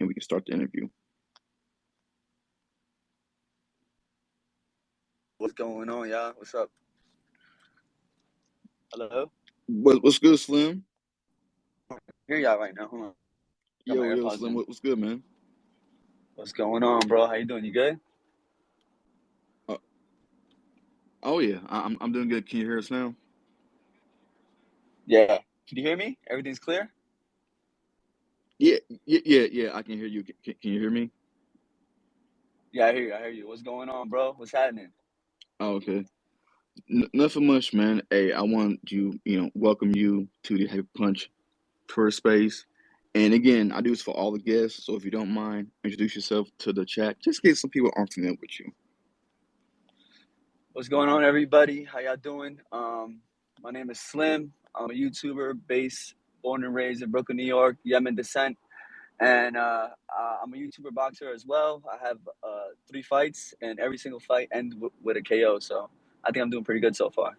and we can start the interview. What's going on, y'all? What's up? Hello? What's good, Slim? Hear y'all right now. Hold on. Got my Yo, AirPods Slim. in. What's good, man? What's going on, bro? How you doing? You good? Uh, oh yeah, I'm doing good. Can you hear us now? Yeah. Can you hear me? Everything's clear? Yeah. I can hear you. Can you hear me? Yeah, I hear you. I hear you. What's going on, bro? What's happening? Oh, okay. Nothing much, man. Hey, I want welcome you to the Heavy Punch Tour Space. And again, I do this for all the guests, so if you don't mind, introduce yourself to the chat. Just in case some people aren't familiar with you. What's going on, everybody? How y'all doing? My name is Slim. I'm a YouTuber born and raised in Brooklyn, New York, Yemen descent. And I'm a YouTuber boxer as well. I have 3 fights, and every single fight ends with a KO. So I think I'm doing pretty good so far.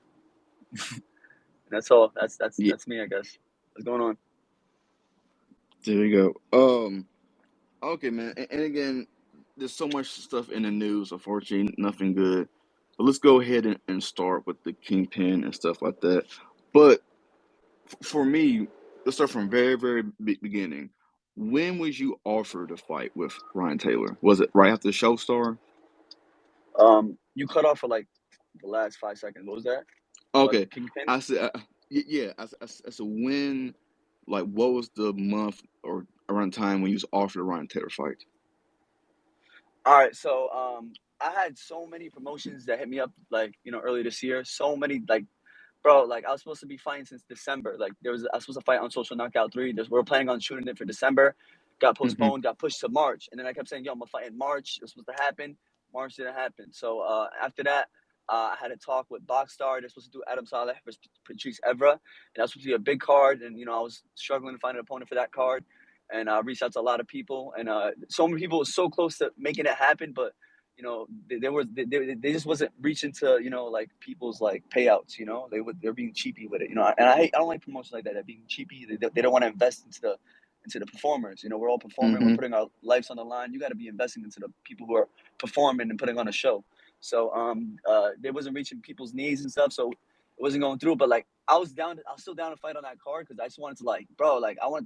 That's all. Yeah, That's me, I guess. What's going on? there you go. Okay, man. And again, there's so much stuff in the news. Unfortunately, nothing good. But let's go ahead and start with the kingpin and stuff like that. But for me, let's start from very beginning. When was you offered a fight with Ryan Taylor? Was it right after the show star? You cut off for like the last 5 seconds. What was that? About Okay, Kingpin? I said, yeah. I said when, like, what was the month or around the time when you was offered a Ryan Taylor fight? All right, so I had so many promotions that hit me up like earlier this year. So many like, bro, like I was supposed to be fighting since December. Like I was supposed to fight on Social Knockout 3. We were planning on shooting it for December. Got Hmm. postponed. Got pushed to March, and then I kept saying, "Yo, I'm gonna fight in March." It was supposed to happen. March didn't happen. So after that, I had a talk with Boxstar. They're supposed to do Adam Saleh versus Patrice Evra, and that was supposed to be a big card. And I was struggling to find an opponent for that card, and I reached out to a lot of people, and so many people were so close to making it happen, but they just wasn't reaching to like people's like payouts. They're being cheapy with it. And I don't like promotions like that. They're being cheapy. They don't want to invest into the performers. We're all performing. We're Hmm. putting our lives on the line. You got to be investing into the people who are performing and putting on a show. So they wasn't reaching people's needs and stuff. So it wasn't going through. But like I was down. I was still down to fight on that card because I just wanted to like, bro. Like I was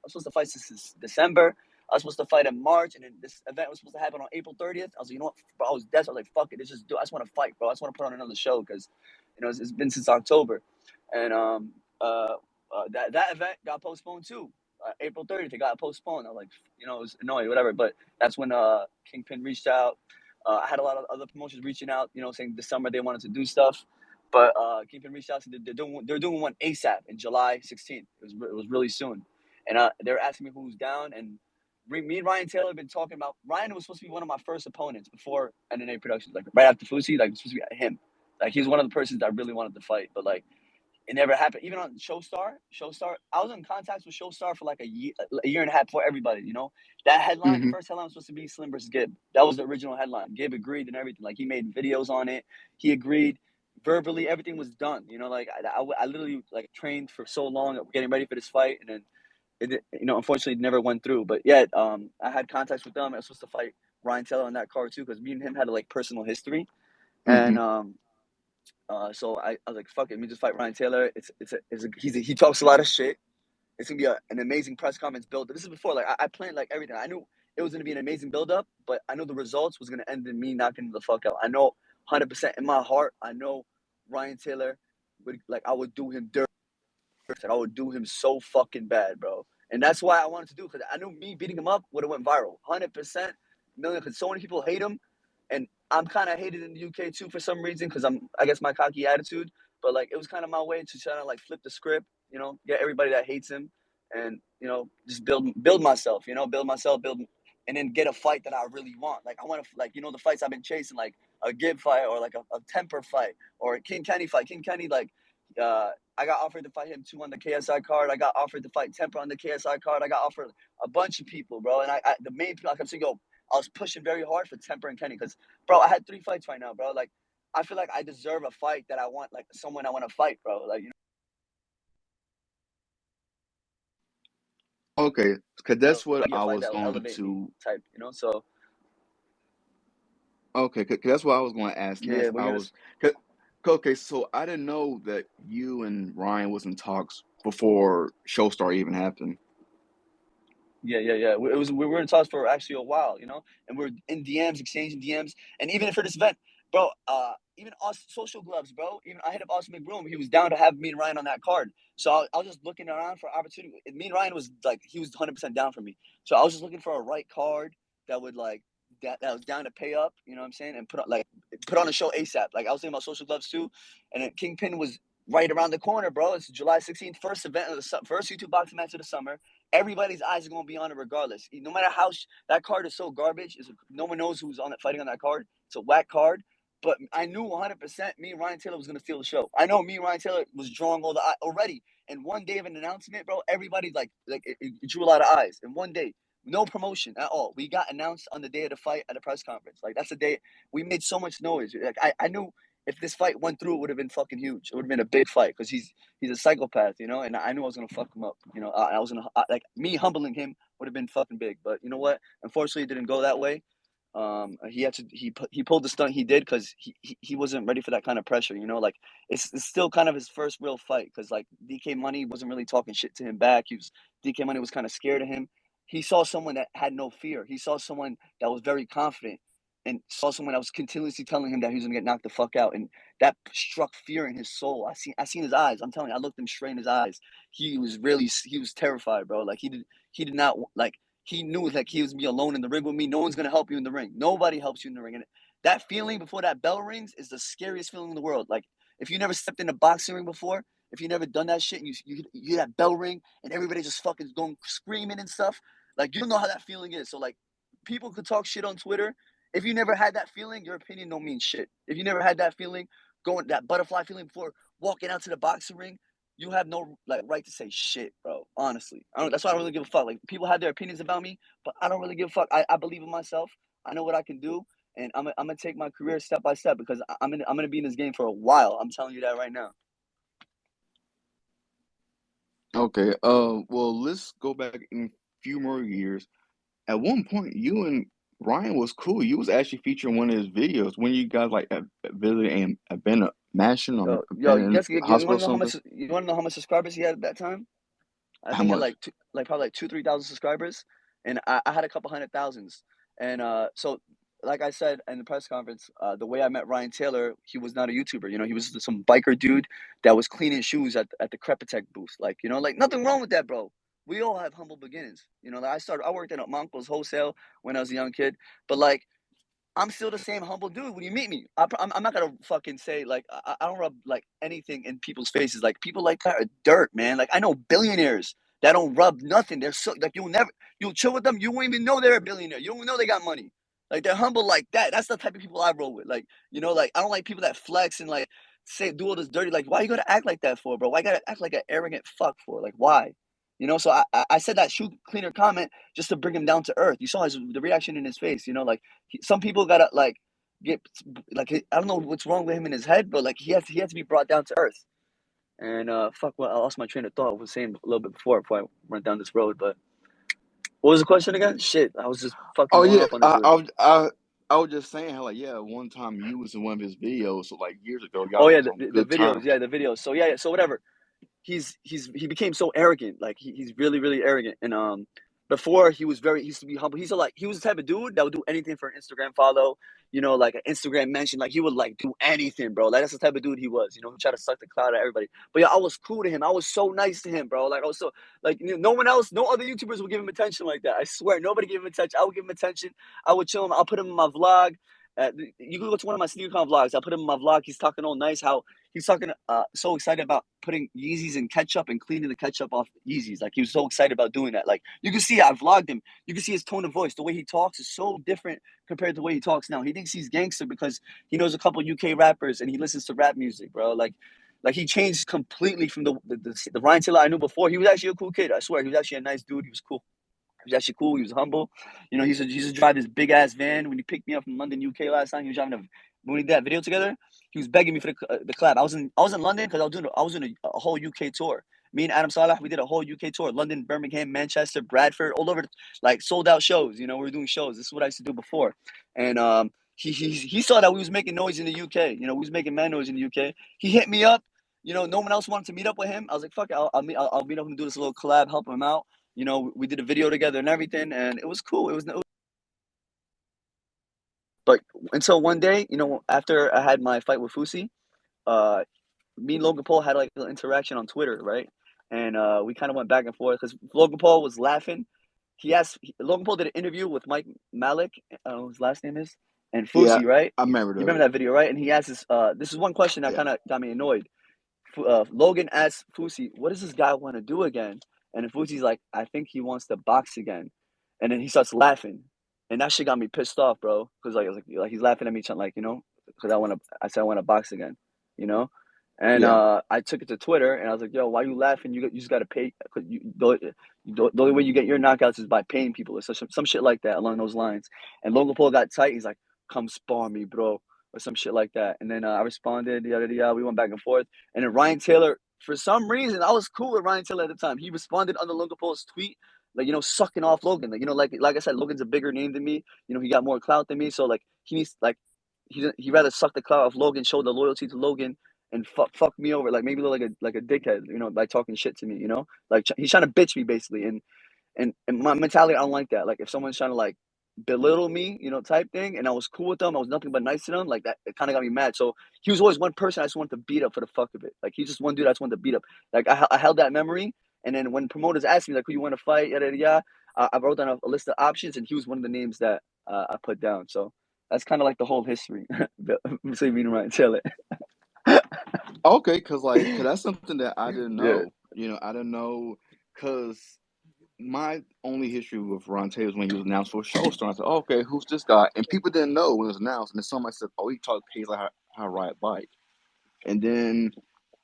supposed to fight since December. I was supposed to fight in March, and then this event was supposed to happen on April 30th. I was like, you know what, bro, I was desperate. I was like, fuck it, I just want to fight, bro. I just want to put on another show because, it's been since October, and that event got postponed too. April 30th, it got postponed. I was like, it was annoying, whatever. But that's when Kingpin reached out. I had a lot of other promotions reaching out, saying this summer they wanted to do stuff. But Kingpin reached out, said they're doing one ASAP in July 16th. It was really soon, and they were asking me who's down, and me and Ryan Taylor have been talking about. Ryan was supposed to be one of my first opponents before NNA Productions, like right after Fousey, like it was supposed to be him. Like he was one of the persons that I really wanted to fight, but like it never happened. Even on Showstar, I was in contact with Showstar for like a year and a half before everybody. That headline, the Hmm. first headline was supposed to be Slim versus Gib. That was the original headline. Gib agreed and everything. Like he made videos on it. He agreed verbally. Everything was done. Like I literally like trained for so long getting ready for this fight, and then unfortunately, it never went through. But yeah, I had contacts with them. I was supposed to fight Ryan Taylor on that card too, because me and him had like personal history, Hmm. and so I was like, fuck it, let me just fight Ryan Taylor. He talks a lot of shit. It's gonna be an amazing press conference build. This is before like I planned like everything. I knew it was gonna be an amazing build up, but I know the results was gonna end in me knocking the fuck out. I know 100% in my heart. I know Ryan Taylor I would do him dirt. I would do him so fucking bad, bro. And that's why I wanted to do it because I knew me beating him up would have went viral, 100% million. Because so many people hate him, and I'm kind of hated in the UK too for some reason because I guess my cocky attitude. But like it was kind of my way to try to like flip the script, get everybody that hates him, and just build myself, build, and then get a fight that I really want. Like I want to like the fights I've been chasing, like a Gib fight or like a Temper fight or a King Kenny fight. King Kenny like. I got offered to fight him too on the KSI card. I got offered to fight Temper on the KSI card. I got offered a bunch of people, bro. And the main people I kept saying, yo, I was pushing very hard for Temper and Kenny because, bro, I had 3 fights right now, bro. Like, I feel like I deserve a fight that I want, like someone I want to fight, bro. Like, Okay, because that's what Be a I fight was that will going elevate me to. type, you know. So Okay, 'cause that's what I was going to ask yeah, next. we're I gonna. was, 'cause- okay, so I didn't know that you and Ryan was in talks before Showstar even happened. Yeah. We were in talks for actually a while, you know, and we're in DMs, exchanging DMs, and even for this event, bro. Even us social gloves, bro. Even I hit up Austin McBroom. He was down to have me and Ryan on that card. So I was just looking around for opportunity. Me and Ryan was like, he was 100% down for me. So I was just looking for a right card that would like that was down to pay up. You know what I'm saying? And put on a show ASAP. Like I was thinking about social gloves too, and then Kingpin was right around the corner, bro. It's July 16th, first event of the first YouTube boxing match of the summer. Everybody's eyes are gonna be on it regardless. No matter how that card is so garbage, no one knows who's on it fighting on that card. It's a whack card. But I knew 100% me and Ryan Taylor was gonna steal the show. I know me and Ryan Taylor was drawing all the eye already. And one day of an announcement, bro, everybody it drew a lot of eyes. In one day, no promotion at all. We got announced on the day of the fight at a press conference. Like that's the day we made so much noise. Like I knew if this fight went through, it would have been fucking huge. It would have been a big fight because he's a psychopath, you know. And I knew I was gonna fuck him up, you know. I was gonna like me humbling him would have been fucking big. But you know what? Unfortunately, it didn't go that way. He pulled the stunt he did because he wasn't ready for that kind of pressure, you know. Like it's still kind of his first real fight because like DK Money wasn't really talking shit to him back. DK Money was kind of scared of him. He saw someone that had no fear. He saw someone that was very confident and saw someone that was continuously telling him that he was gonna get knocked the fuck out, and that struck fear in his soul. I seen his eyes. I'm telling you, I looked him straight in his eyes. He was terrified, bro. Like he did not like he knew like he was be alone in the ring with me. No one's gonna help you in the ring. Nobody helps you in the ring, and that feeling before that bell rings is the scariest feeling in the world. Like if you never stepped in a boxing ring before, if you never done that shit, and you hear that bell ring and everybody just fucking going screaming and stuff, like you don't know how that feeling is. So like people could talk shit on Twitter. If you never had that feeling, your opinion don't mean shit. If you never had that feeling, going that butterfly feeling before walking out to the boxing ring, you have no like right to say shit, bro. Honestly, I don't. That's why I don't really give a fuck. Like people have their opinions about me, but I don't really give a fuck. I believe in myself. I know what I can do, and I'm gonna take my career step by step because I'm gonna be in this game for a while. I'm telling you that right now. Okay, well, let's go back in a few more years. At one point, you and Ryan was cool. You was actually featuring one of his videos when you guys like visited and been a mansion or Yo, been you in guys, a you hospital want or to know how something. much? You want to know how much subscribers he had at that time? I How think he had much? like probably like 2, 3 thousand subscribers, and I had a couple hundred thousands. And so like I said in the press conference, the way I met Ryan Taylor, he was not a YouTuber. You know, he was some biker dude that was cleaning shoes at the Crepitech booth. Like you know, like nothing wrong with that, bro. We all have humble beginnings. You know, like I worked at my uncle's wholesale when I was a young kid, but like I'm still the same humble dude when you meet me. I'm not gonna fucking say like I don't rub like anything in people's faces. Like people like that are dirt, man. Like I know billionaires that don't rub nothing. They're so like you'll chill with them. You won't even know they're a billionaire. You don't know they got money. Like they're humble like that. That's the type of people I roll with. Like you know, like I don't like people that flex and like say do all this dirty. Like why you gotta act like that for, bro? Why you gotta act like an arrogant fuck for? Like why? You know, so I said that shoe cleaner comment just to bring him down to earth. You saw the reaction in his face. You know, like some people gotta like get like I don't know what's wrong with him in his head, but like he has to be brought down to earth. And fuck, well, I lost my train of thought. I was saying a little bit before I went down this road. But what was the question again? Shit, I was just fucking Oh going yeah, off on this one. I was just saying how like yeah, one time you was in one of his videos, so like years ago, Oh y'all yeah, was on the good videos. terms. Yeah, the videos. So yeah, so whatever. He became so arrogant. Like he's really arrogant. And before he used to be humble. He was the type of dude that would do anything for an Instagram follow, you know, like an Instagram mention. Like he would like do anything, bro. Like that's the type of dude he was. You know, he tried to suck the cloud out of everybody. But yeah, I was cool to him. I was so nice to him, bro. Like I was so like no one else, no other YouTubers would give him attention like that. I swear, nobody gave him attention. I would give him attention. I would chill him. I'll put him in my vlog. You can go to one of my SneakerCon vlogs. I'll put him in my vlog. He's talking all nice. How he's talking so excited about putting Yeezys in ketchup and cleaning the ketchup off Yeezys. Like he was so excited about doing that. Like you can see I vlogged him. You can see his tone of voice. The way he talks is so different compared to the way he talks now. He thinks he's gangster because he knows a couple UK rappers and he listens to rap music, bro. Like he changed completely from the Ryan Taylor I knew before. He was actually a cool kid. I swear, he was actually a nice dude. He was cool. He was actually cool. He was humble. You know, he used to drive this big ass van when he picked me up from London, UK last time. He was driving when we did that video together. He was begging me for the collab. I was in London because I was doing a whole UK tour, Me and Adam Salah, we did a whole UK tour: London, Birmingham, Manchester, Bradford, all over, like sold out shows. We were doing shows. This is what I used to do before, and he saw that we was making noise in the UK. We was making mad noise in the UK. He hit me up. No one else wanted to meet up with him. I was like, fuck it, I'll meet up and do this little collab, help him out. We did a video together and everything, and it was cool. But until one day, after I had my fight with Fousey, uh, me and Logan Paul had like an interaction on Twitter, right? And we kind of went back and forth because Logan Paul was laughing. Logan Paul did an interview with Mike Malik, his last name is, and Yeah, Fousey, right? I remember You that. remember that video, right? And he asked this. This is one question that Yeah, kind of got me annoyed. Logan asked Fousey, "What does this guy want to do again?" And then Fousey's like, "I think he wants to box again." And then he starts laughing, and that shit got me pissed off, bro. Because like he's laughing at me, like because I said I want to box again, you know. And yeah. I took it to Twitter, and I was like, "Yo, why you laughing? You just got to pay. Cause the only way you get your knockouts is by paying people, or some shit like that along those lines." And Logan Paul got tight. He's like, "Come spar me, bro," or some shit like that. And then I responded, yada yada yada. We went back and forth. And then Ryan Taylor, for some reason, I was cool with Ryan Taylor at the time. He responded under Logan Paul's tweet, like sucking off Logan. Like I said, Logan's a bigger name than me. He got more clout than me. So like he needs like he rather suck the clout off Logan, show the loyalty to Logan, and fuck me over. Like maybe look like a dickhead. Like talking shit to me. Like he's trying to bitch me basically. And my mentality, I don't like that. Like if someone's trying to like belittle me, type thing, and I was cool with them, I was nothing but nice to them, like that, it kind of got me mad. So he was always one person I just wanted to beat up for the fuck of it. Like he's just one dude I just wanted to beat up. Like I held that memory, and then when promoters asked me like who you want to fight, yada yada, yada, I wrote down a list of options, and he was one of the names that I put down. So that's kind of like the whole history. So you mean right? Tell it. Okay, cause that's something that I didn't Yeah. know. I didn't know because my only history with Ron Taylor was when he was announced for a show star. I said, oh, okay, who's this guy? And people didn't know when it was announced. And then somebody said, oh, he taught Pays like how to ride a bike. And then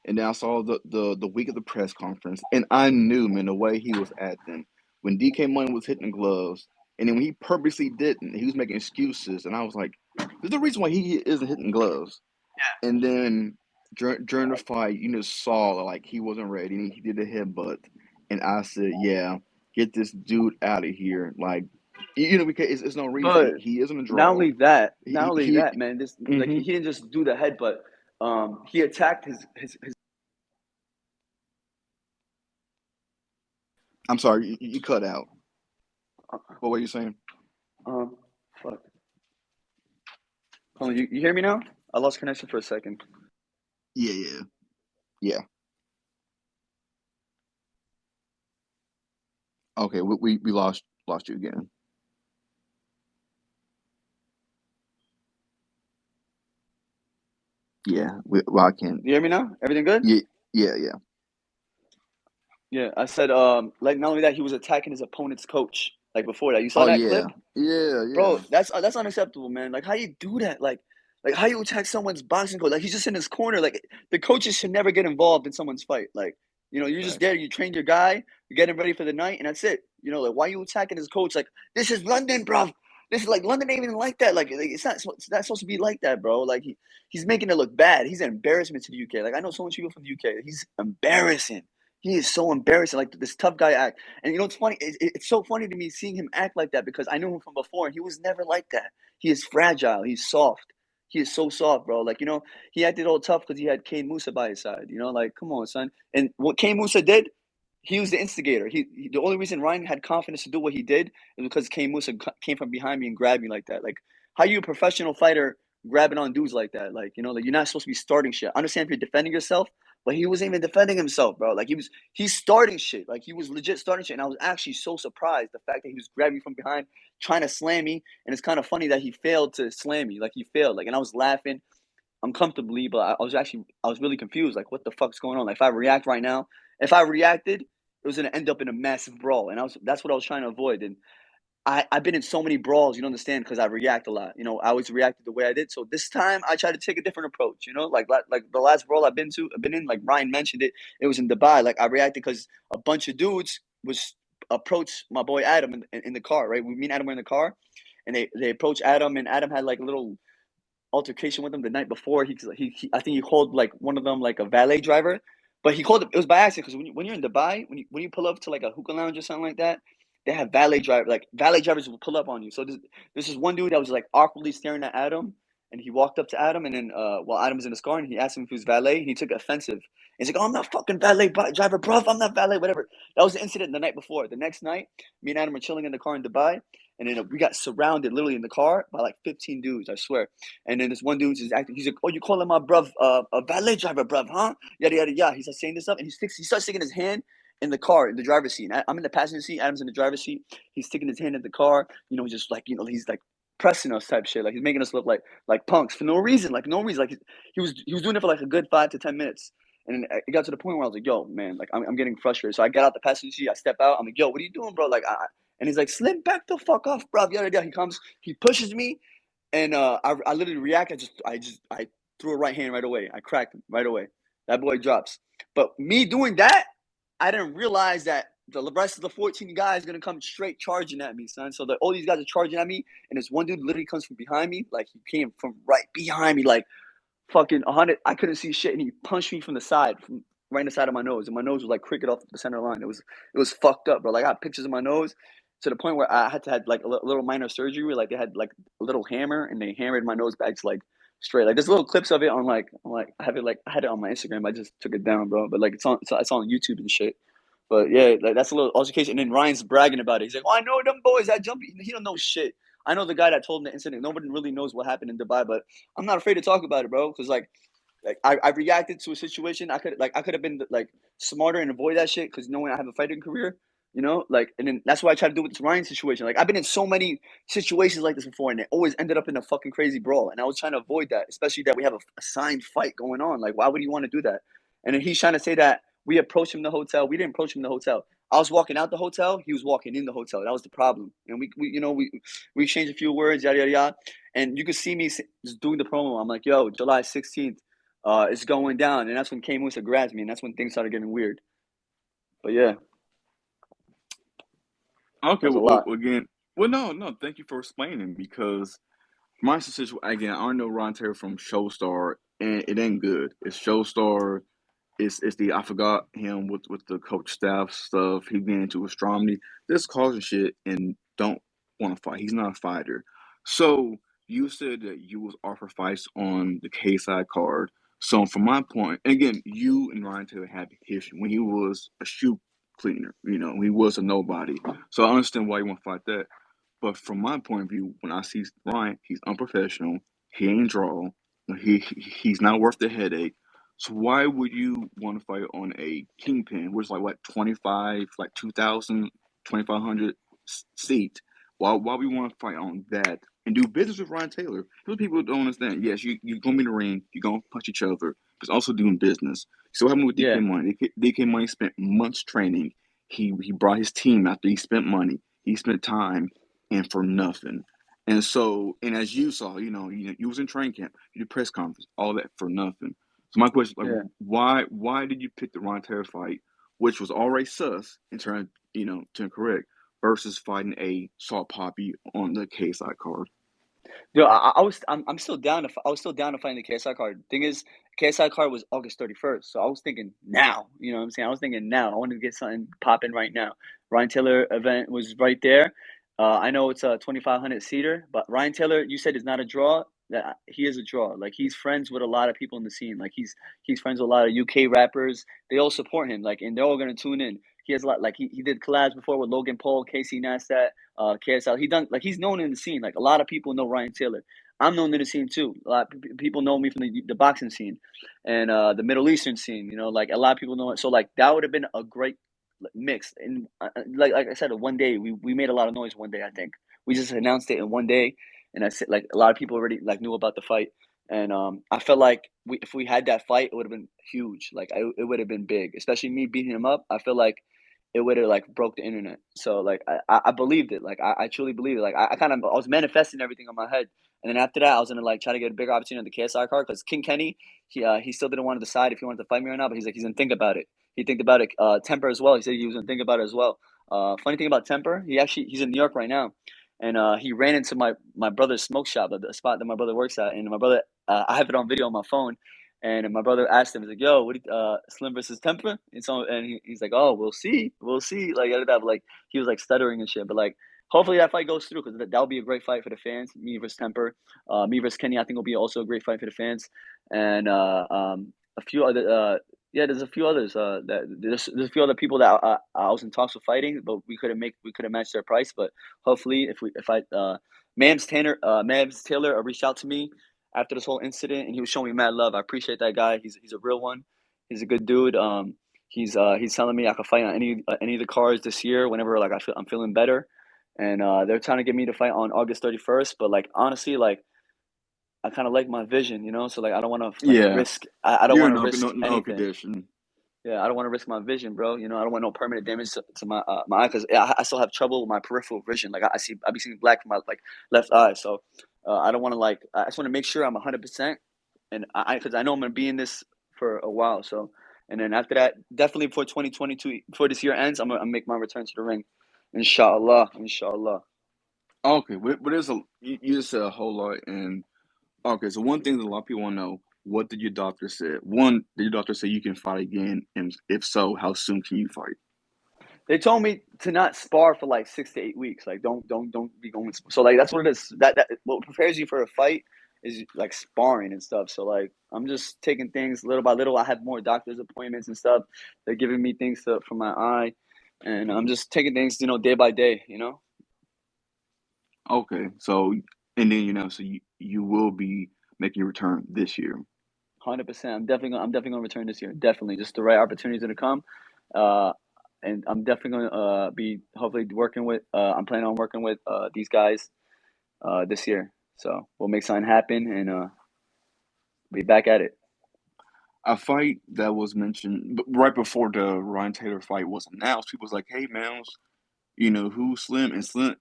I saw the week of the press conference, and I knew, man, the way he was acting when DK Money was hitting the gloves, and then when he purposely didn't, he was making excuses, and I was like, "There's a reason why he isn't hitting gloves." And then during the fight, you just saw like he wasn't ready, and he did a headbutt, and I said, "Yeah, get this dude out of here!" Like, because it's no reason But he isn't a not draw. only that, He man. This like hmm he didn't just do the headbutt. He attacked his. I'm sorry, you cut out. What were you saying? Um, fuck. Hold on, you hear me now? I lost connection for a second. Yeah, yeah, yeah. Okay, we lost you again. Yeah, well, I can't. You hear me now? Everything good? Yeah, yeah, yeah. Yeah, I said like not only that, he was attacking his opponent's coach like before that. You saw Oh that yeah, clip? yeah, Bro, yeah. that's unacceptable, man. Like how you do that? Like how you attack someone's boxing coach? Like he's just in his corner. Like the coaches should never get involved in someone's fight. Like, you're just there, Facts. you trained your guy, you get him ready for the night, and that's it. Like why are you attacking his coach? Like, this is London, bro. This is like London ain't even like that. Like it's not supposed to be like that, bro. Like he's making it look bad. He's an embarrassment to the UK. Like I know so much people from the UK. He's embarrassing. He is so embarrassing, like this tough guy act. And it's funny. It's so funny to me seeing him act like that because I knew him from before, and he was never like that. He is fragile. He's soft. He is so soft, bro. Like he acted all tough because he had Kane Musa by his side. Like come on, son. And what Kane Musa did, he was the instigator. The only reason Ryan had confidence to do what he did is because Kane Musa came from behind me and grabbed me like that. Like how you a professional fighter grabbing on dudes like that? Like like you're not supposed to be starting shit. I understand if you're defending yourself, but he wasn't even defending himself, bro. Like he's starting shit. Like he was legit starting shit. And I was actually so surprised the fact that he was grabbing me from behind, trying to slam me. And it's kind of funny that he failed to slam me. Like he failed. Like and I was laughing uncomfortably, but I was really confused. Like what the fuck's going on? Like if I react right now, if I reacted, it was gonna end up in a massive brawl. And that's what I was trying to avoid. And I've been in so many brawls, you don't understand, because I react a lot. I always reacted the way I did. So this time I tried to take a different approach. Like the last brawl I've been in, like Ryan mentioned it. It was in Dubai. Like I reacted because a bunch of dudes was approached my boy Adam in the car. Right, me and Adam were in the car, and they approached Adam, and Adam had like a little altercation with him the night before. I think he called like one of them like a valet driver. But he called it was by accident because when you're in Dubai, when you pull up to like a hookah lounge or something like that, they have valet drivers will pull up on you. So this is one dude that was like awkwardly staring at Adam, and he walked up to Adam, and then while Adam was in his car, and he asked him if he was valet, and he took offensive. He's like, "Oh, I'm not fucking valet driver, bruv. I'm not valet, whatever." That was the incident the night before. The next night, me and Adam were chilling in the car in Dubai, and then we got surrounded literally in the car by like 15 dudes, I swear. And then this one dude's just acting. He's like, "Oh, you calling my bruv a valet driver, bruv, huh?" Yada yada yada. He starts saying this stuff, and he starts sticking his hand in the car in the driver's seat. I'm in the passenger seat. Adam's in the driver's seat. He's sticking his hand in the car. Just like he's like pressing us type shit. Like he's making us look like punks for no reason. Like no reason. Like he was doing it for like a good 5 to 10 minutes. And then it got to the point where I was like, "Yo, man, like I'm getting frustrated." So I got out the passenger seat. I step out. I'm like, "Yo, what are you doing, bro?" And he's like, "Slip back the fuck off, bro." Yada yada. He comes. He pushes me. And I literally react. I threw a right hand right away. I cracked him right away. That boy drops. But me doing that, I didn't realize that the rest of the 14 guys gonna come straight charging at me, son. So all these guys are charging at me, and this one dude literally comes from behind me, like he came from right behind me, like fucking 100. I couldn't see shit, and he punched me from the side, from right in the side of my nose, and my nose was like cricket off the center line. It was fucked up, bro. Like I got pictures of my nose to the point where I had to have like a little minor surgery where like they had like a little hammer and they hammered my nose back to like straight. Like there's little clips of it on I had it on my Instagram. I just took it down, bro. But like it's on YouTube and shit. But yeah, like that's a little altercation. And then Ryan's bragging about it. He's like, "Oh, I know them boys that jump." He don't know shit. I know the guy that told him the incident. Nobody really knows what happened in Dubai, but I'm not afraid to talk about it, bro. Because I reacted to a situation. I could have been like smarter and avoid that shit. Because knowing I have a fighting career, and then that's what I try to do with this Ryan situation. Like I've been in so many situations like this before, and it always ended up in a fucking crazy brawl. And I was trying to avoid that, especially that we have a signed fight going on. Like, why would you want to do that? And then he's trying to say that we approached him in the hotel. We didn't approach him in the hotel. I was walking out the hotel. He was walking in the hotel. That was the problem. And we exchanged a few words, yada yada yada. And you could see me just doing the promo. I'm like, "Yo, July 16th, it's going down," and that's when K Musa grabs me, and that's when things started getting weird. But yeah, that Okay, was a lot. again, well, no, no, thank you for explaining because my situation again. I know Ron Terry from Showstar, and it ain't good. It's Showstar. It's the I forgot him with the coach staff stuff. He getting into astronomy. This causing shit and don't want to fight. He's not a fighter. So you said that you was offered fights on the K side card. So from my point, and again, you and Ryan Taylor had history when he was a shoe cleaner. He was a nobody. So I understand why you want to fight that. But from my point of view, when I see Ryan, he's unprofessional. He ain't draw. He's not worth the headache. So why would you want to fight on a kingpin, which is like what 25, like 2,000, 2,500 seat? Why we want to fight on that and do business with Ryan Taylor? Those people don't understand. Yes, you're gonna be in the ring, you're gonna punch each other, but also doing business. So what happened with DK Yeah, Money? DK Money spent months training. He brought his team after he spent money. He spent time and for nothing. And so, and as you saw, you was in training camp, you did press conference, all that for nothing. So my question, like, yeah. why did you pick the Ron Terry fight, which was already sus in turn, to incorrect, versus fighting a Salt Poppy on the KSI card? Yo, I'm still down to I was still down to find the KSI card. Thing is, KSI card was August 31st, so I was thinking now. You know what I'm saying? I was thinking now. I wanted to get something popping right now. Ryan Taylor event was right there. I know it's a 2,500 seater, but Ryan Taylor, you said is not a draw. That he is a draw. Like he's friends with a lot of people in the scene. Like he's friends with a lot of UK rappers. They all support him. Like and they're all gonna tune in. He has a lot. Like he did collabs before with Logan Paul, Casey Neistat, KSL. He's known in the scene. Like a lot of people know Ryan Taylor. I'm known in the scene too. A lot of people know me from the boxing scene and the Middle Eastern scene. Like a lot of people know it. So like that would have been a great mix. And like I said, one day we made a lot of noise. One day I think we just announced it in one day, and I said like a lot of people already like knew about the fight. And I felt like if we had that fight, it would have been huge. Like it would have been big, especially me beating him up. I feel like it would have like broke the internet. So like I believed it. Like I truly believed it. Like I was manifesting everything on my head. And then after that, I was gonna like try to get a bigger opportunity on the KSI card because King Kenny, he still didn't want to decide if he wanted to fight me or not. But he's gonna think about it. He think about it. Temper as well. He said he was gonna think about it as well. Funny thing about Temper, he's in New York right now, and he ran into my brother's smoke shop, the spot that my brother works at, and my brother, I have it on video on my phone, And my brother asked him, he's like, "Yo, Slim versus Temper?" And he's like, "Oh, we'll see, we'll see." Like, like he was like stuttering and shit, but like hopefully that fight goes through because that would be a great fight for the fans. Me versus Temper, me versus Kenny, I think will be also a great fight for the fans, and a few other. Yeah, there's a few others. There's a few other people that I was in talks with fighting, but we couldn't match their price. But hopefully, if I Mams Taylor reached out to me after this whole incident, and he was showing me mad love. I appreciate that guy. He's a real one. He's a good dude. He's telling me I can fight on any of the cards this year whenever like I'm feeling better, and they're trying to get me to fight on August 31st. But like honestly, like I kind of like my vision, you know. So like I don't want to like Yeah, risk. I don't you're want in to risk no anything. condition. Yeah, I don't want to risk my vision, bro. You know, I don't want no permanent damage to my eye because I still have trouble with my peripheral vision. Like I be seeing black from my like left eye. So I don't want to like. I just want to make sure I'm 100%, and because I know I'm gonna be in this for a while. So and then after that, definitely before 2022, before this year ends, I'm gonna make my return to the ring. Inshallah, inshallah. Okay, but there's you just said a whole lot, and okay, so one thing that a lot of people want to know: what did your doctor say? One, did your doctor say you can fight again, and if so, how soon can you fight? They told me to not spar for like 6 to 8 weeks. Like don't be going. So like that's what it is. That what prepares you for a fight is like sparring and stuff. So like I'm just taking things little by little. I have more doctor's appointments and stuff. They're giving me things for my eye, and I'm just taking things day by day. Okay, so and then so you will be making your return this year. 100%. I'm definitely gonna return this year. Definitely, just the right opportunities gonna come. Uh, and I'm definitely gonna be hopefully working with. I'm planning on working with these guys this year. So we'll make something happen and be back at it. A fight that was mentioned right before the Ryan Taylor fight was announced. People was like, "Hey, man, who's Slim?"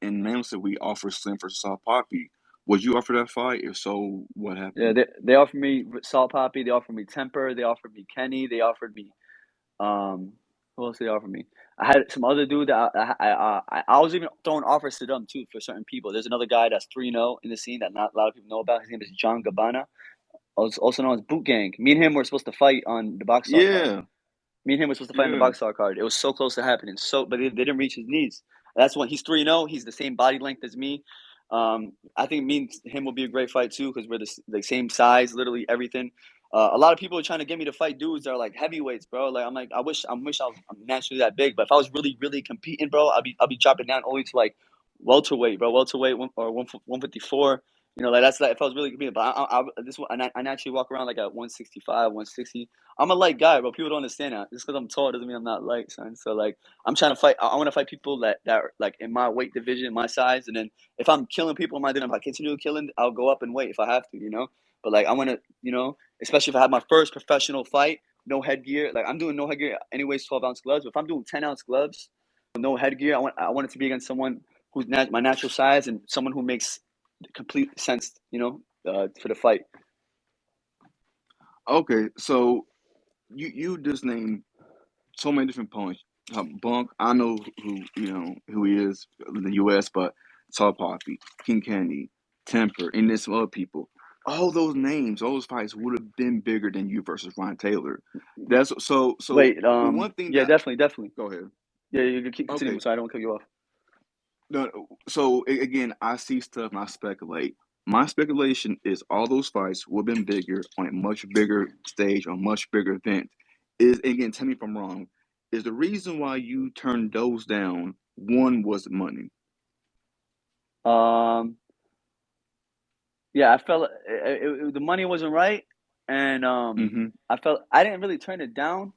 And Man said, "We offer Slim for Saw Poppy." Would you offer that fight? If so, what Yeah, happened? they offered me Salt Poppy. They offered me Temper. They offered me Kenny. They offered me who else they offered me? I had some other dude that I was even throwing offers to them too for certain people. There's another guy that's 3-0 in the scene that not a lot of people know about. His name is John Gabbana, also known as Boot Gang. Me and him were supposed to fight on the box star card. Yeah, Me and him were supposed to fight in the yeah. box star card. It was so close to happening. But they didn't reach his knees. That's when he's 3-0. He's the same body length as me. I think me and him will be a great fight too because we're the same size, literally everything. A lot of people are trying to get me to fight dudes that are like heavyweights, bro. Like I'm like I wish I'm naturally that big, but if I was really really competing, bro, I'll be dropping down only to like welterweight, bro, or 154. Like that's like if I was really competing. But I naturally walk around like at 165, 160. I'm a light guy, bro. People don't understand that. Just because I'm tall doesn't mean I'm not light, son. So like, I'm trying to fight. I want to fight people that are like in my weight division, my size, and then if I'm killing people in my division, if I continue killing, I'll go up in weight if I have to. But like, I want to, especially if I have my first professional fight, no headgear. Like I'm doing no headgear, anyways, 12-ounce gloves. But if I'm doing 10-ounce gloves, no headgear, I want it to be against someone who's my natural size and someone who makes complete sense, for the fight. Okay, so you just named so many different points. Bunk, I know who he is in the U.S., but Saw Poppy, King Candy, Temper, and there's some other people. All those names, all those fights would have been bigger than you versus Ryan Taylor. That's so. Wait, The one thing yeah, that definitely, definitely. go ahead. Yeah, you can keep Okay, continuing. Sorry, I don't want to cut you off. no, so again, I see stuff and I speculate. My speculation is all those fights would have been bigger on a much bigger stage, on a much bigger event. Is again, tell me if I'm wrong. Is the reason why you turned those down? One was money. Um, yeah, I felt the money wasn't right, and Mm-hmm. I felt I didn't really turn it down.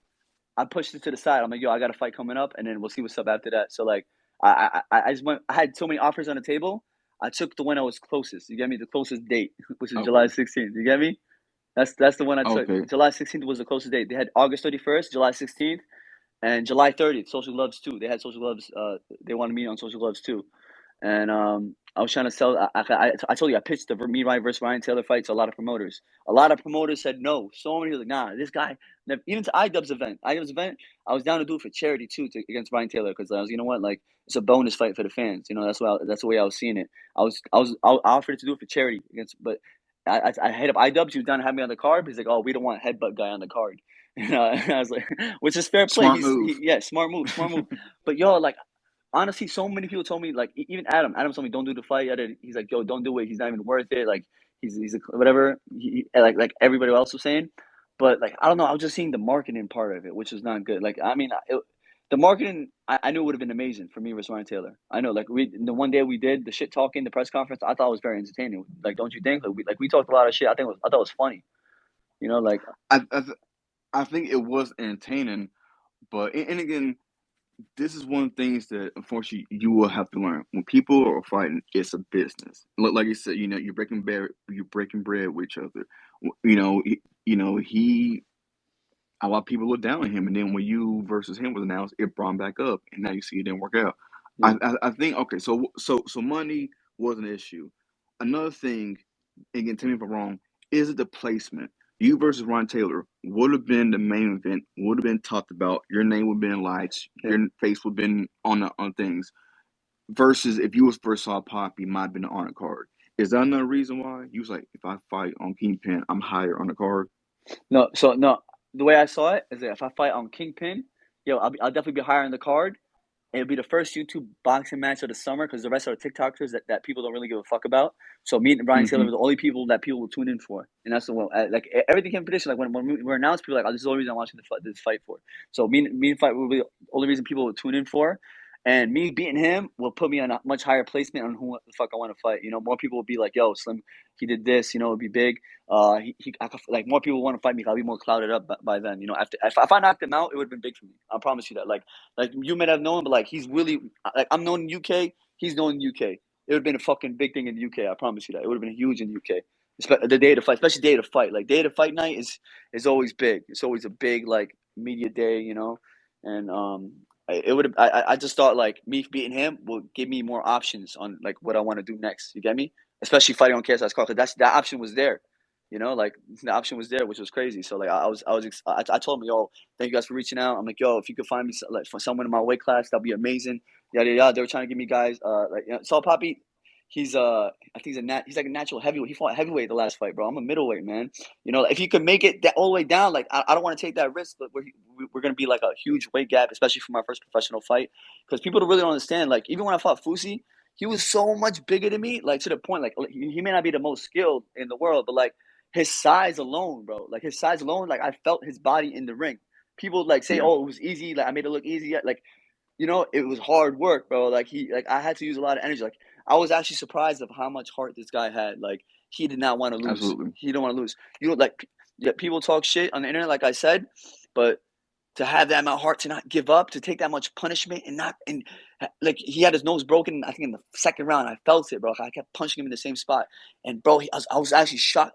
I pushed it to the side. I'm like, yo, I got a fight coming up, and then we'll see what's up after that. So like, I just went. I had so many offers on the table. I took the one that was closest. You get me? The closest date, which is July Okay. 16th. You get me? That's the one I took. Okay. July 16th was the closest date. They had August 31st, July 16th, and July 30th. Social Gloves too. They had Social Gloves. They wanted me on Social Gloves too. And I was trying to sell. I told you I pitched the me Ryan versus Ryan Taylor fight to a lot of promoters. A lot of promoters said no. So many was like, nah, this guy. Even to IDub's event, I was down to do it for charity too, against Ryan Taylor because I was, like it's a bonus fight for the fans. That's the way I was seeing it. I offered to do it for charity against, but I hit up iDubbbz. He was down to have me on the card, but he's like, "Oh, we don't want headbutt guy on the card." And I was like, which is fair play. Smart move. Yeah, smart move, smart move. But yo, like honestly, so many people told me, like even Adam told me don't do the fight. He's like, yo, don't do it. He's not even worth it. Like he's a, whatever. Like everybody else was saying, but like I don't know. I was just seeing the marketing part of it, which was not good. Like I mean, the marketing I knew would have been amazing for me versus Ryan Taylor. I know, like the one day we did the shit talking, the press conference, I thought it was very entertaining. Like, don't you think? Like we talked a lot of shit. I thought it was funny. You know, like I I, th- I think it was entertaining, but and again, this is one of the things that unfortunately you will have to learn. When people are fighting, it's a business. Like you said, you're breaking bread with each other. He a lot of people look down on him, and then when you versus him was announced, it brought him back up, and now you see it didn't work out. yeah, I think okay, so money was an issue. Another thing, again, tell me if I'm wrong, is it the placement? You versus Ron Taylor would have been the main event, would have been talked about. Your name would have been in lights, yeah. your face would have been on things. Versus if you was first saw Pop, you might have been on a card. Is that another reason why you was like, if I fight on Kingpin, I'm higher on the card? No, so no. The way I saw it is that if I fight on Kingpin, yo, I'll definitely be higher in the card. It'll be the first YouTube boxing match of the summer because the rest are TikTokers that people don't really give a fuck about. So me and Brian Taylor Mm-hmm. were the only people that people will tune in for, and that's the one. Like everything came prediction. Like when we were announced, people were like, "Oh, this is the only reason I'm watching this fight for." So me and fight will be the only reason people will tune in for, and me beating him will put me on a much higher placement on who the fuck I want to fight. You know, more people will be like, "Yo, Slim, he did this." You know, it'd be big. Like more people want to fight me. I'll be more clouded up by then. You know, after if I knocked him out, it would have been big for me. I promise you that. Like you may have known, but like he's really like I'm known in the UK. He's known in the UK. It would have been a fucking big thing in the UK. I promise you that. It would have been huge in the UK. The day to fight, especially day to fight. Like day to fight night is always big. It's always a big like media day, you know. And it would have. I just thought like me beating him will give me more options on like what I want to do next. You get me? Especially fighting on KSI's card, because that option was there. You know, like the option was there, which was crazy. So like I told him, yo, thank you guys for reaching out. I'm like, yo, if you could find me like for someone in my weight class, that'd be amazing. Yada yada. They were trying to give me guys like Saul Poppy. He's I think he's like a natural heavyweight. He fought heavyweight the last fight, bro. I'm a middleweight, man. You know, if you could make it that all the way down, like I don't want to take that risk, but we're gonna be like a huge weight gap, especially for my first professional fight, because people really don't understand. Like even when I fought Fousey, he was so much bigger than me, like to the point, like he may not be the most skilled in the world, but like his size alone, bro. Like his size alone, like I felt his body in the ring. People like say, Yeah, "Oh, it was easy." Like I made it look easy. Like it was hard work, bro. Like I had to use a lot of energy. Like I was actually surprised of how much heart this guy had. Like he did not want to lose. absolutely. He didn't want to lose. You know, like yeah, people talk shit on the internet, like I said, but to have that amount of heart to not give up, to take that much punishment and not and like he had his nose broken. I think in the second round, I felt it, bro. I kept punching him in the same spot, and bro, I was actually shocked.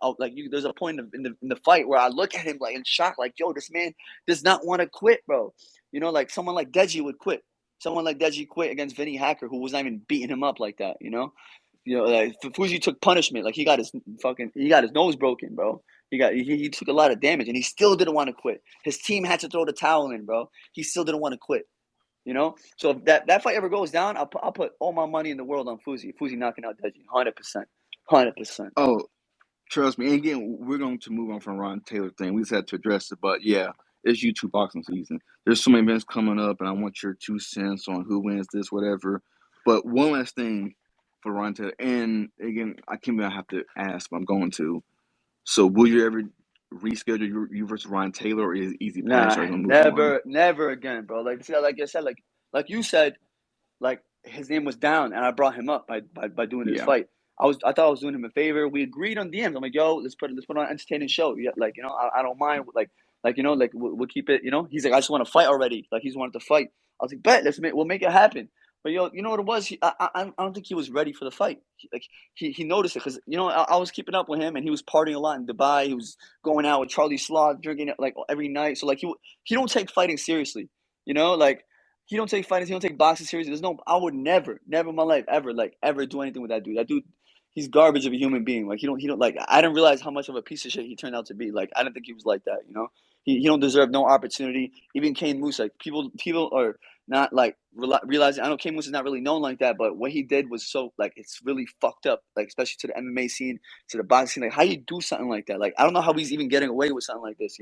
There's a point in the fight where I look at him like in shock, like yo, this man does not want to quit, bro. You know, like someone like Deji would quit. Someone like Deji quit against Vinny Hacker, who was not even beating him up like that. You know, like Fousey took punishment. Like he got his nose broken, bro. He took a lot of damage, and he still didn't want to quit. His team had to throw the towel in, bro. He still didn't want to quit. You know, so if that fight ever goes down, I'll put all my money in the world on Fousey. Fousey knocking out Deji, 100%, 100%. Oh, trust me. And again, we're going to move on from Ron Taylor thing. We just had to address it, but yeah, it's YouTube boxing season. There's so many events coming up, and I want your 2 cents on who wins this, whatever. But one last thing for Ron Taylor, and again, I can't believe I have to ask, but I'm going to. So, will you ever reschedule you versus Ron Taylor, or is it easy pass? Or are Nah, you gonna move on? never again, bro. Like I said, like you said, like his name was down, and I brought him up by doing this Yeah, fight. I thought I was doing him a favor. We agreed on DMs. I'm like, yo, let's put on an entertaining show. Yeah, like I don't mind. Like we'll keep it. He's like, I just want to fight already. Like he's wanted to fight. I was like, bet we'll make it happen. But yo, you know what it was? I don't think he was ready for the fight. He noticed it because I was keeping up with him, and he was partying a lot in Dubai. He was going out with Charlie Sloth, drinking it like every night. So like he don't take fighting seriously. Like he don't take fighting. He don't take boxing seriously. I would never in my life ever do anything with that dude. That dude, he's garbage of a human being. Like he don't like. I didn't realize how much of a piece of shit he turned out to be. Like I didn't think he was like that. He don't deserve no opportunity. Even Kane Moose, like people are not like realizing. I know King Moose is not really known like that, but what he did was so like it's really fucked up. Like especially to the MMA scene, to the boxing. Like how you do something like that? Like I don't know how he's even getting away with something like this.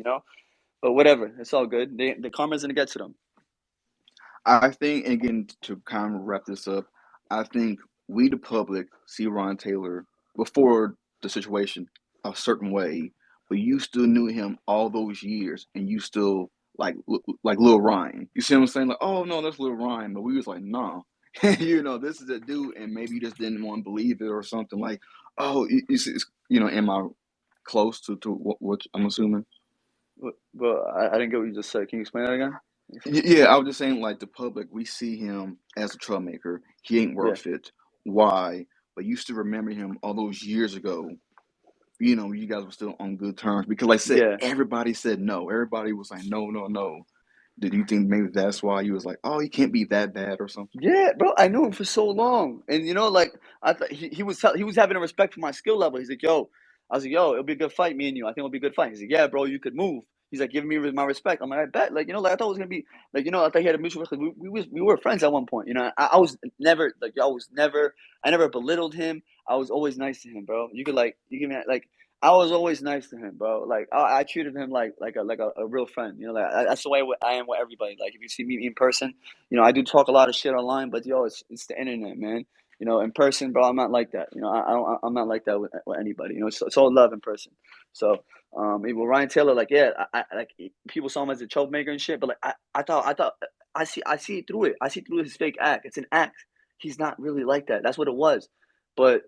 But whatever, it's all good. The karma's gonna get to them. I think, and again, to kind of wrap this up, I think we, the public, see Ron Taylor before the situation a certain way, but you still knew him all those years, and you still like Lil Ryan. You see what I'm saying? Like, oh no, that's Lil Ryan, but we was like, no, this is a dude, and maybe you just didn't want to believe it or something. Like, oh, am I close to what I'm assuming? But I didn't get what you just said. Can you explain that again? Yeah, I was just saying, like the public, we see him as a troublemaker. He ain't Yeah, worth it. Why? But you still remember him all those years ago. You guys were still on good terms because, like I said, yeah. everybody said no. Everybody was like, no, no, no. Did you think maybe that's why you was like, oh, he can't be that bad or something? Yeah, bro, I knew him for so long, and like I thought he was having a respect for my skill level. He's like, "Yo," I was like, "Yo, it'll be a good fight, me and you. I think it'll be a good fight." He's like, "Yeah, bro, you could move." He's like, "Giving me my respect." I'm like, "I bet." Like like I thought it was gonna be like I thought he had a mutual respect. We were friends at one point. I was never like I never belittled him. I was always nice to him, bro. You could you give me like. I was always nice to him, bro. Like I treated him like a real friend. That's the way I am with everybody. Like if you see me in person, I do talk a lot of shit online, but yo, it's the internet, man. In person, bro, I'm not like that. I'm not like that with anybody. It's all love in person. So, with Ryan Taylor, like, yeah, like people saw him as a choke maker and shit, but like, I thought, I see through it. I see through his fake act. It's an act. He's not really like that. That's what it was. But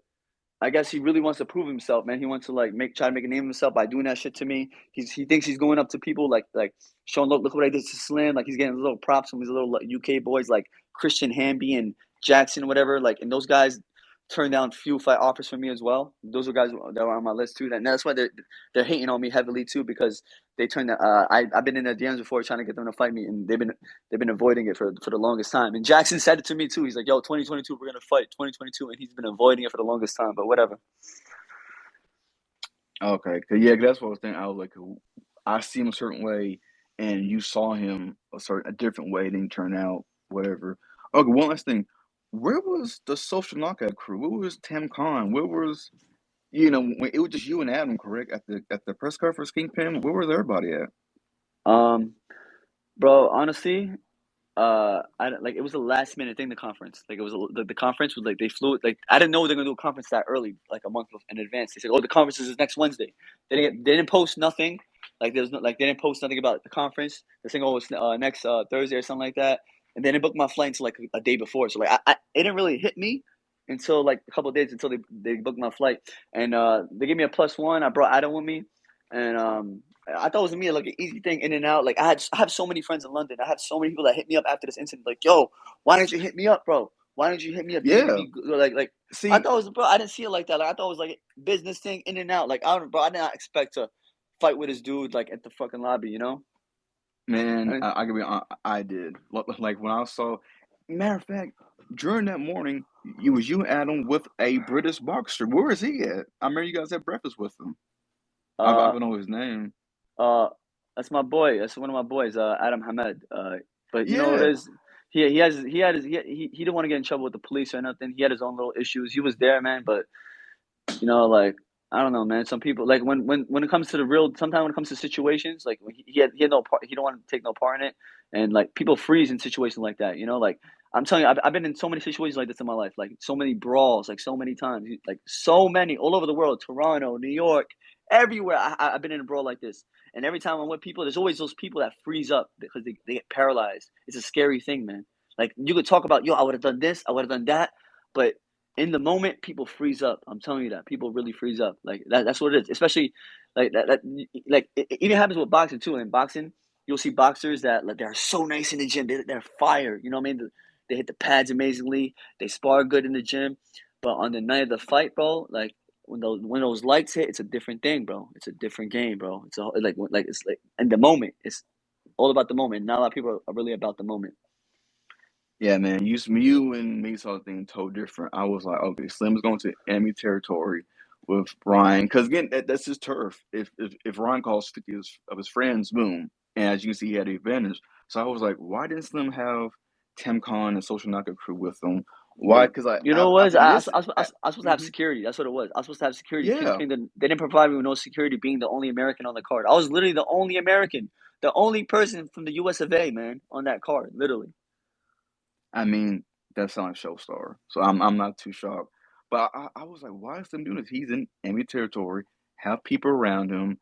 I guess he really wants to prove himself, man. He wants to try to make a name of himself by doing that shit to me. He thinks he's going up to people like showing look what I did to Slim. Like he's getting little props from his little UK boys like Christian Hamby and Jackson, whatever. Like and those guys turned down few fight offers for me as well. Those are guys that were on my list too. And that's why they're hating on me heavily too because they turned that. I've been in their DMs before trying to get them to fight me, and they've been avoiding it for the longest time. And Jackson said it to me too. He's like, "Yo, 2022, we're gonna fight 2022," and he's been avoiding it for the longest time. But whatever. Okay, cause that's what I was thinking. I was like, I see him a certain way, and you saw him a different way. Didn't turn out whatever. Okay, one last thing. Where was the social knockout crew? Where was Tam Khan? Where was when it was just you and Adam, correct? At the press conference, Kingpin. Where was everybody at? Um, bro, honestly, I like it was a last minute thing. The conference, like it was the conference was like they flew like I didn't know they were gonna do a conference that early, like a month in advance. They said, "Oh, the conference is next Wednesday." They didn't post nothing. Like there's no like they didn't post nothing about the conference. They're saying, "Oh, it's next Thursday or something like that." And they didn't book my flight until like a day before. So like it didn't really hit me until like a couple of days until they booked my flight. And they gave me a +1. I brought Adam with me, and I thought it was gonna be like an easy thing in and out. Like I have so many friends in London. I have so many people that hit me up after this incident. Like, yo, why didn't you hit me up, bro? Why didn't you hit me up? You didn't give Yeah. me like. I See, thought it was bro. I didn't see it like that. Like I thought it was like a business thing in and out. Like bro. I did not expect to fight with this dude like at the fucking lobby. man, I I can be honest, I did. Like when I saw, matter of fact, during that morning, you and Adam with a British boxer. Where is he at? I remember you guys had breakfast with him. I uh don't know his name. uh that's my boy. That's one of my boys. Adam Hamed. But you know what Yeah, it is. He didn't want to get in trouble with the police or nothing. He had his own little issues. He was there, man, but like I don't know, man. Some people like when it comes to the real. Sometimes when it comes to situations, like when he had no part. He don't want to take no part in it, and like people freeze in situations like that. Like I'm telling you, I've been in so many situations like this in my life, like so many brawls, like so many times, like so many all over the world, Toronto, New York, everywhere. I've been in a brawl like this, and every time I'm with people, there's always those people that freeze up because they get paralyzed. It's a scary thing, man. Like you could talk about, yo, I would have done this, I would have done that, but in the moment, people freeze up. I'm telling you that people really freeze up. Like that's what it is. Especially like that. Like it even happens with boxing too. In boxing, you'll see boxers that like they're so nice in the gym. They're fire. You know what I mean? They hit the pads amazingly. They spar good in the gym. But on the night of the fight, bro, like when those lights hit, it's a different thing, bro. It's a different game, bro. It's like it's like in the moment. It's all about the moment. Not a lot of people are really about the moment. yeah, man. You and me saw the thing totally different. I was like, okay, Slim's going to enemy territory with Ryan because again, that's his turf. If Ryan calls 50 of his friends, boom. And as you can see, he had the advantage. So I was like, why didn't Slim have TimCon and Social Knockout crew with them. Why? Because You know what? after this, I was supposed to have security. That's what it was. I was supposed to have security. yeah. Kingpin they didn't provide me with no security, being the only American on the card. I was literally the only American, the only person from the U.S. of A. Man, on that card, literally. I mean, that sounds showstar. So I'm not too shocked. But I was like, why is them doing this? He's in enemy territory, have people around him,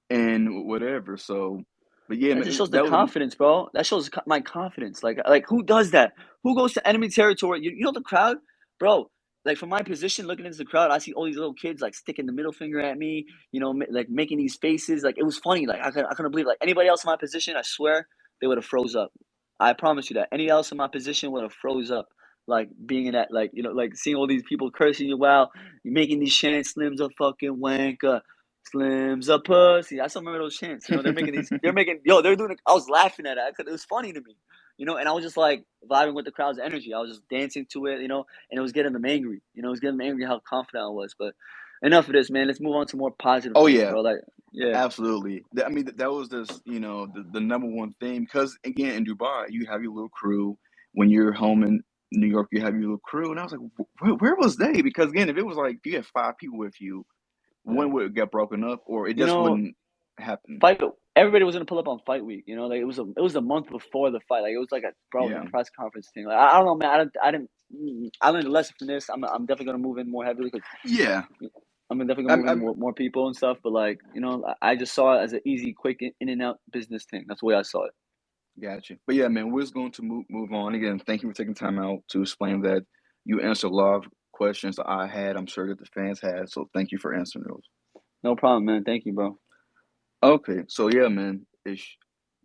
and whatever. So, but yeah, That just man, shows the that was confidence, bro. That shows my confidence. Like who does that? Who goes to enemy territory? You know the crowd, bro. Like from my position, looking into the crowd, I see all these little kids like sticking the middle finger at me. You know, like making these faces. Like it was funny. Like I couldn't believe. Like anybody else in my position, I swear they would have froze up. I promise you that. Any else in my position would have froze up. Like being in that, like like seeing all these people cursing you while you're making these chants, Slim's a fucking wanker. Slim's a pussy. I still remember those chants. You know, they're doing it. I was laughing at it because it was funny to me. You know, and I was just like vibing with the crowd's energy. I was just dancing to it, and it was getting them angry. You know, it was getting them angry how confident I was. But enough of this, man. Let's move on to more positive oh things, yeah, bro. Like, yeah, absolutely. I mean, that was just the number one thing because again in Dubai you have your little crew. When you're home in New York, you have your little crew, and I was like, where was they? Because again, if it was like if you had 5 people with you, yeah. one would get broken up, or it You just know, wouldn't happen. fight. Everybody was gonna pull up on fight week. You know, like it was a month before the fight. Like it was like it was a Yeah, press conference thing. Like I don't know, man. I learned a lesson from this. I'm definitely gonna move in more heavily because yeah. I'm definitely gonna move in I'm with more people and stuff. But like I just saw it as an easy, quick in and out business thing. That's the way I saw it. Gotcha. But yeah, man, we're just going to move on. Again, thank you for taking time out to explain that. You answered a lot of questions that I had. I'm sure that the fans had. So thank you for answering those. No problem, man. Thank you, bro. Okay, so yeah, man, it's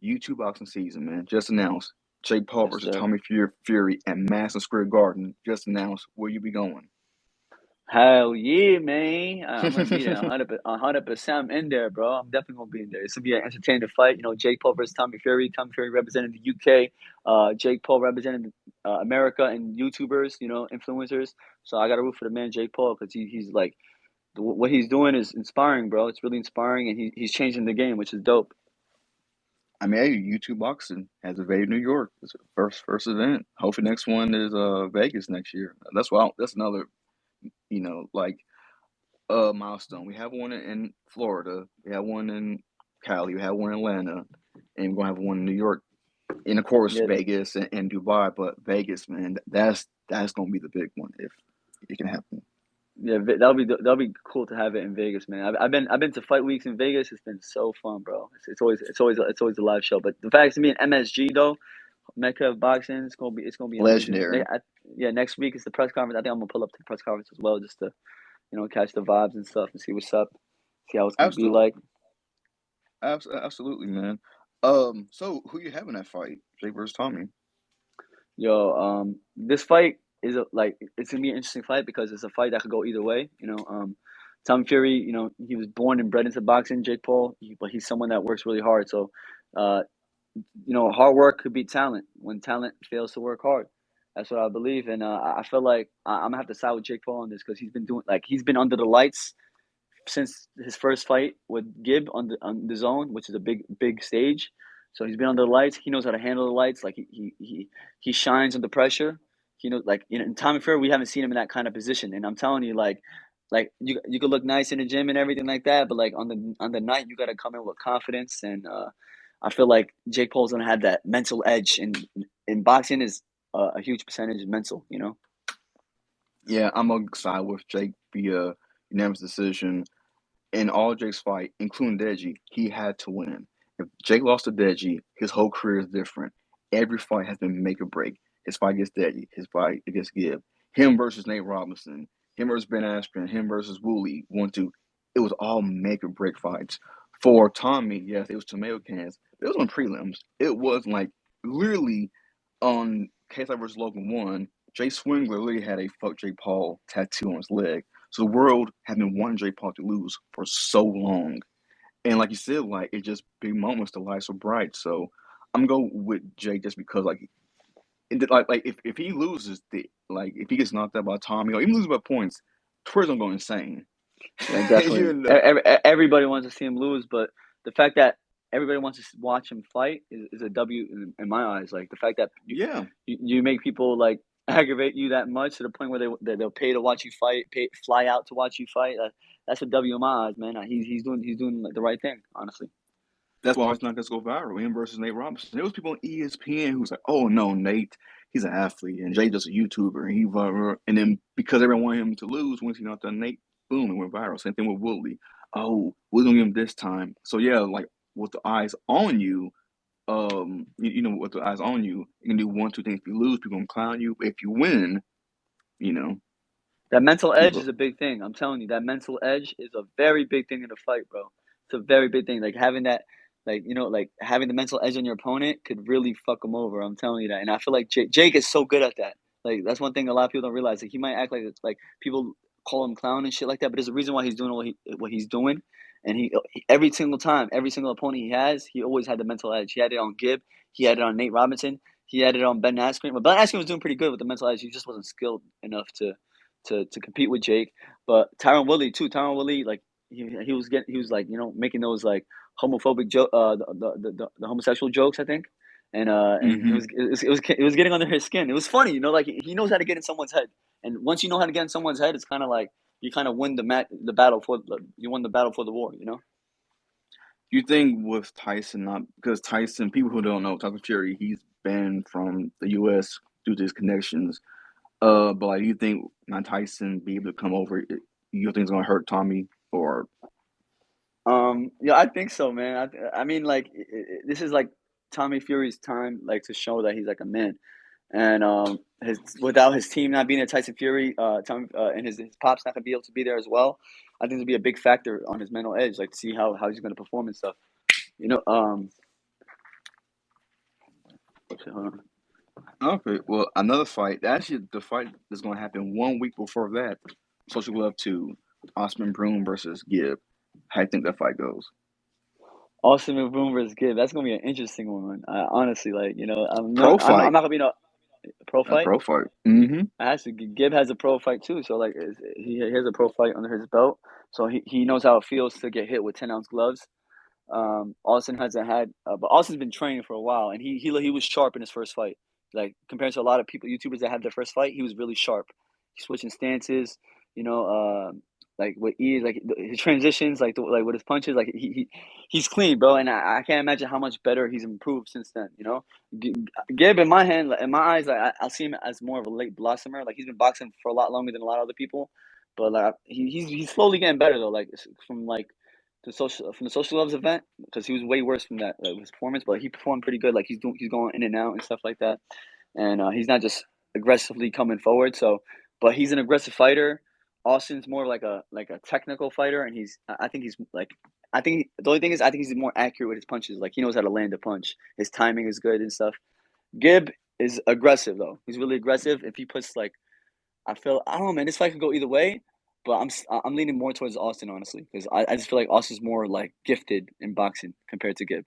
YouTube boxing season, man. Just announced Jake Paul Yes, versus sir. Tommy Fury at Madison Square Garden. Just announced where you be going. Hell yeah, man! I'm gonna be there 100%. I'm in there, bro. I'm definitely gonna be in there. It's gonna be an entertaining fight. You know, Jake Paul versus Tommy Fury. Tommy Fury representing the UK. Jake Paul representing America and YouTubers. You know, influencers. So I got to root for the man Jake Paul because he's like what he's doing is inspiring, bro. It's really inspiring, and he's changing the game, which is dope. I mean, hey, YouTube boxing has evaded New York. It's the first event. Hopefully, next one is Vegas next year. That's another like milestone. We have one in Florida. We have one in Cali. We have one in Atlanta, and we're gonna have one in New York. And of course, Yeah, Vegas and Dubai. But Vegas, man, that's gonna be the big one if it can happen. yeah, that'll be cool to have it in Vegas, man. I've been to fight weeks in Vegas. It's been so fun, bro. It's always a live show. But the fact is, me and MSG though, Mecca of Boxing, it's gonna be amazing. Legendary. Yeah, next week is the press conference. I think I'm gonna pull up to the press conference as well, just to catch the vibes and stuff and see what's up, see how it's gonna be Absolutely. like. Absolutely, man. So who you having that fight? Jake versus Tommy. Yo, this fight is it's gonna be an interesting fight because it's a fight that could go either way. Tom Fury, he was born and bred into boxing. Jake Paul, but he's someone that works really hard. So, uh, hard work could beat talent when talent fails to work hard. That's what I believe, and I feel like I'm gonna have to side with Jake Paul on this because he's been under the lights since his first fight with Gibb on the zone, which is a big stage. So he's been under the lights. He knows how to handle the lights. Like he shines under pressure. He knows in Tommy Fury we haven't seen him in that kind of position. And I'm telling you, like you could look nice in the gym and everything like that, but like on the night you got to come in with confidence. And I feel like Jake Paul's gonna have that mental edge. And in boxing is a huge percentage mental. Yeah, I'm gonna side with Jake via unanimous decision. In all Jake's fight, including Deji, he had to win. If Jake lost to Deji, his whole career is different. Every fight has been make or break. His fight against Deji, his fight against Gibb, him versus Nate Robinson, him versus Ben Askren, him versus Woolley, 1-2. It was all make or break fights. For Tommy, yes, it was tomato cans. It was on prelims. It was like literally on KSI versus Logan 1, Jay Swingler literally had a fuck Jake Paul tattoo on his leg. So the world had been wanting Jake Paul to lose for so long. And like you said, like it's just big moments, the lights are bright. So I'm gonna go with Jake just because like if he loses if he gets knocked out by Tommy or even loses by points, Twitter's gonna go insane. Yeah, definitely. you know. Everybody wants to see him lose, but the fact that everybody wants to watch him fight is a W in my eyes. Like the fact that Yeah, you make people like aggravate you that much to the point where they'll pay to watch you fight, fly out to watch you fight. That's a W in my eyes, man. He's doing like the right thing, honestly. that's why it's not gonna go viral. Him versus Nate Robinson. There was people on ESPN who was like, "Oh no, Nate, he's an athlete, and Jay just a YouTuber, and he viral." And then because everyone wanted him to lose, once he knocked out Nate, boom, it went viral. Same thing with Woodley. Oh, we're gonna give him this time. So yeah, like with the eyes on you, you know, with the eyes on you, you can do one, two things. If you lose, people gonna clown you. If you win, you know, That mental edge is people. a big thing. I'm telling you, that mental edge is a very big thing in a fight, bro. It's a very big thing. Like having that, like like having the mental edge on your opponent could really fuck him over. I'm telling you that, and I feel like Jake is so good at that. Like that's one thing a lot of people don't realize. Like he might act like it's like people call him clown and shit like that, but there's a reason why he's doing what he's doing. And every single time, every single opponent he has, he always had the mental edge. He had it on Gibb. He had it on Nate Robinson. He had it on Ben Askren. But Ben Askren was doing pretty good with the mental edge. He just wasn't skilled enough to compete with Jake. But Tyron Woodley too. Tyron Woodley, like he was like making those like homophobic joke, the homosexual jokes, I think. And Hmm. it was getting under his skin. It was funny, like he knows how to get in someone's head. And once you know how to get in someone's head, it's kind of like you kind of win the battle for you won the battle for the war. You think with Tyson, not because Tyson, people who don't know, Tyson Fury, he's banned from the U.S. due to his connections. But like, you think not Tyson be able to come over? You think it's gonna hurt Tommy or Yeah, I think so, man. I mean, like, this is like Tommy Fury's time, like, to show that he's like a man. And his without his team not being at Tyson Fury, Tommy and his pop's not gonna be able to be there as well. I think it'll be a big factor on his mental edge, like to see how he's gonna perform and stuff. You know, hold on. okay? Well, another fight. Actually, the fight that's gonna happen 1 week before that. Social Glove 2, Osman Broom versus Gibb. How do you think that fight goes? Austin McBroom versus Gibb. That's gonna be an interesting one. Honestly, like Pro I'm fight, not gonna be no pro a fight. pro fight. Mm-hmm. Actually, Gibb has a pro fight too, so like he has a pro fight under his belt, so he knows how it feels to get hit with 10-ounce gloves. Austin hasn't had, but Austin's been training for a while, and he was sharp in his first fight. Like compared to a lot of people, YouTubers that had their first fight, he was really sharp. He's switching stances, you know, like with ease, like his transitions, like with his punches, like he's clean, bro. And I can't imagine how much better he's improved since then. Gibb in my in my eyes, like I see him as more of a late blossomer. Like he's been boxing for a lot longer than a lot of other people, but like he's slowly getting better though. Like from like from the social loves event because he was way worse from that his performance, but he performed pretty good. Like he's going in and out and stuff like that, and he's not just aggressively coming forward. So, but he's an aggressive fighter. Austin's more like a technical fighter, and I think he's like I think the only thing is I think he's more accurate with his punches. Like he knows how to land a punch. His timing is good and stuff. Gibb is aggressive though. He's really aggressive. If he puts like I don't know, man. This fight could go either way, but I'm leaning more towards Austin honestly because I just feel like Austin's more like gifted in boxing compared to Gibb.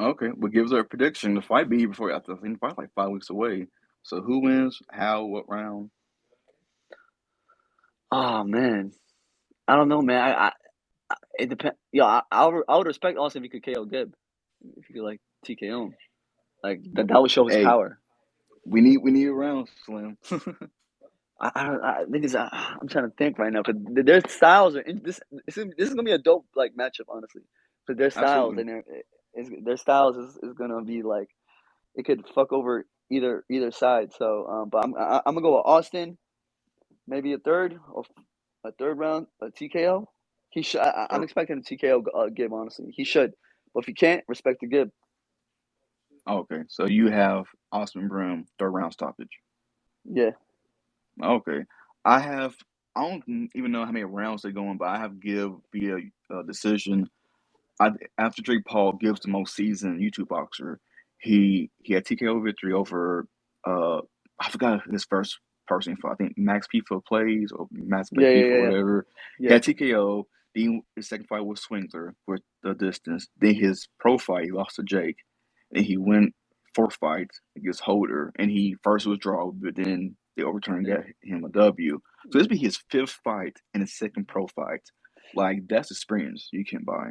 Okay, what gives our prediction? The fight be before I think the fight like 5 weeks away. So who wins? How? What round? Oh man, I don't know, man. It depends. Yeah, I would respect Austin if he could KO Gibb, if he could like TKO him. Like that would show his Hey, power. we need a round, Slim. I think I'm trying to think right now, but their styles are this is gonna be a dope like matchup, honestly, because their styles Absolutely. and their styles is gonna be like it could fuck over either side. So, but I'm gonna go with Austin, maybe a third round a TKO. He should. I'm Or expecting a TKO Gibb, honestly. He should, but if he can't, respect the Gibb. okay, so you have Osman Broom third round stoppage. Yeah, Okay, I have. I don't even know how many rounds they're going, but I have give via decision. I after Drake Paul gives the most seasoned YouTube boxer. He had TKO victory over uh I forgot his first person for I think Max P for plays or Max Play yeah, P yeah, for yeah, yeah. whatever. He Yeah. had TKO. Then his second fight was Swingler for the distance. Then his pro fight he lost to Jake. And he went fourth fight against Holder and he first was draw, but then they overturned and got him a W. So this be his fifth fight and his second pro fight. Like that's experience you can buy.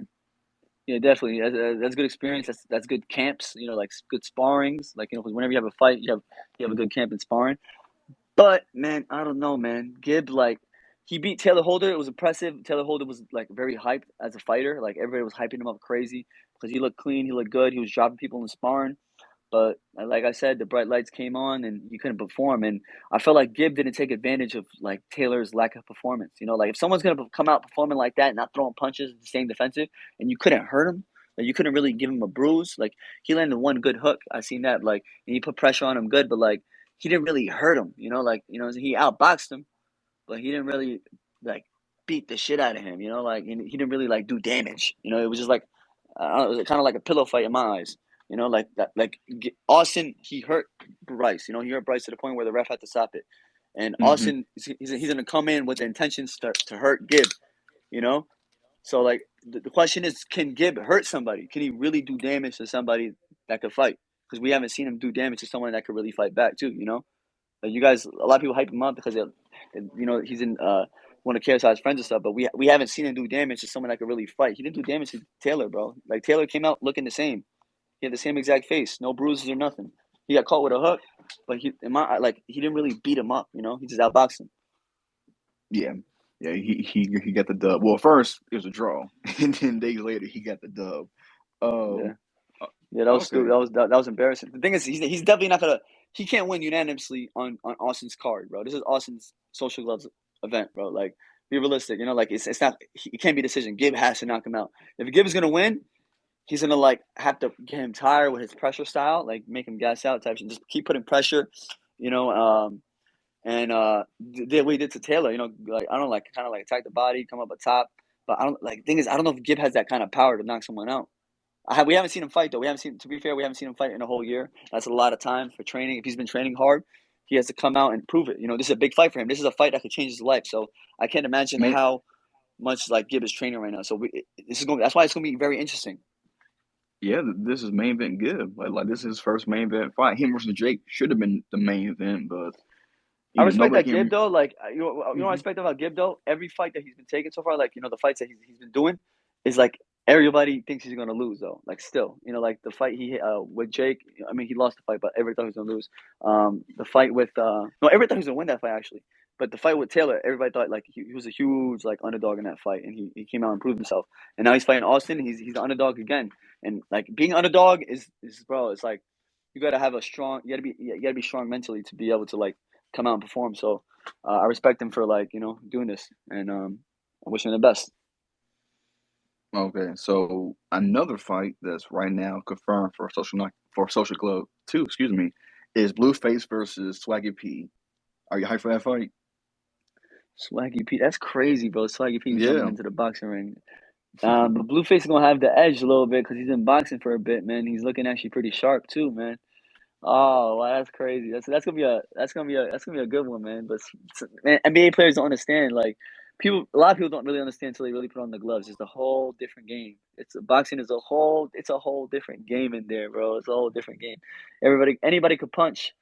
Yeah, definitely. That's good experience. That's good camps. Like good sparrings. Like 'cause whenever you have a fight, you have a good camp in sparring. But man, I don't know, man. Gibb, like, he beat Taylor Holder. It was impressive. Taylor Holder was like very hyped as a fighter. Like everybody was hyping him up crazy because he looked clean. He looked good. He was dropping people in the sparring. But like I said, the bright lights came on and he couldn't perform. And I felt like Gibb didn't take advantage of like Taylor's lack of performance. Like if someone's gonna come out performing like that, not throwing punches, staying defensive, and you couldn't hurt him, like you couldn't really give him a bruise. Like he landed one good hook. I seen that. Like and he put pressure on him good, but like he didn't really hurt him. He outboxed him, but he didn't really like beat the shit out of him. Like and he didn't really like do damage. It was just like it was kind of like a pillow fight in my eyes. Like that, like Austin, he hurt Bryce. He hurt Bryce to the point where the ref had to stop it. And Hmm. Austin, he's gonna come in with the intentions to hurt Gibb. You know, so like the question is, can Gibb hurt somebody? Can he really do damage to somebody that could fight? Because we haven't seen him do damage to someone that could really fight back too. Like you guys, a lot of people hype him up because he's in one of KSI's friends and stuff. But we haven't seen him do damage to someone that could really fight. He didn't do damage to Taylor, bro. Like Taylor came out looking the same. He had the same exact face, no bruises or nothing. He got caught with a hook, but he didn't really beat him up. He just outboxed him. Yeah, yeah. He got the dub. Well, first it was a draw, and then days later he got the dub. Yeah, Um. yeah, that was stupid. Okay. That was embarrassing. The thing is, he's definitely not gonna. He can't win unanimously on Austin's card, bro. This is Austin's social gloves event, bro. Like, be realistic. Like it's not. It can't be a decision. Gibb has to knock him out. If Gibb is gonna win, he's gonna like have to get him tired with his pressure style, like make him gas out type shit. Just keep putting pressure, you know. And did what he did to Taylor, like I don't like kind of like attack the body, come up a top. But I don't like thing is I don't know if Gibb has that kind of power to knock someone out. We haven't seen him fight though. We haven't seen to be fair, we haven't seen him fight in a whole year. That's a lot of time for training. If he's been training hard, he has to come out and prove it. This is a big fight for him. This is a fight that could change his life. So I can't imagine Main. how much like Gibb is training right now. So that's why it's gonna be very interesting. Yeah, this is main event good. Like this is his first main event fight. Him versus Jake should have been the main event, but I respect nobody that can. Gibb though. Like what I Hmm. respect about Gibb though. Every fight that he's been taking so far, like the fights that he's been doing, is like everybody thinks he's gonna lose though. Like still, like the fight he with Jake. I mean, he lost the fight, but everybody thought he was gonna lose. The fight with no, everybody thought he was gonna win that fight actually. But the fight with Taylor, everybody thought like he was a huge like underdog in that fight, and he came out and proved himself. And now he's fighting Austin. He's the underdog again. And like being underdog is bro. It's like you gotta have a strong. You gotta be strong mentally to be able to like come out and perform. So I respect him for like doing this, and I wish him the best. Okay, so another fight that's right now confirmed for Social Club 2, excuse me, is Blueface versus Swaggy P. Are you hyped for that fight? Swaggy P, that's crazy, bro. Swaggy P jumping Yeah. into the boxing ring. But Blueface is gonna have the edge a little bit because he's been boxing for a bit, man. He's looking actually pretty sharp too, man. Oh, wow, that's crazy. That's gonna be a good one, man. But man, NBA players don't understand. Like a lot of people don't really understand until they really put on the gloves. It's a whole different game. Boxing is it's a whole different game in there, bro. It's a whole different game. Anybody could punch,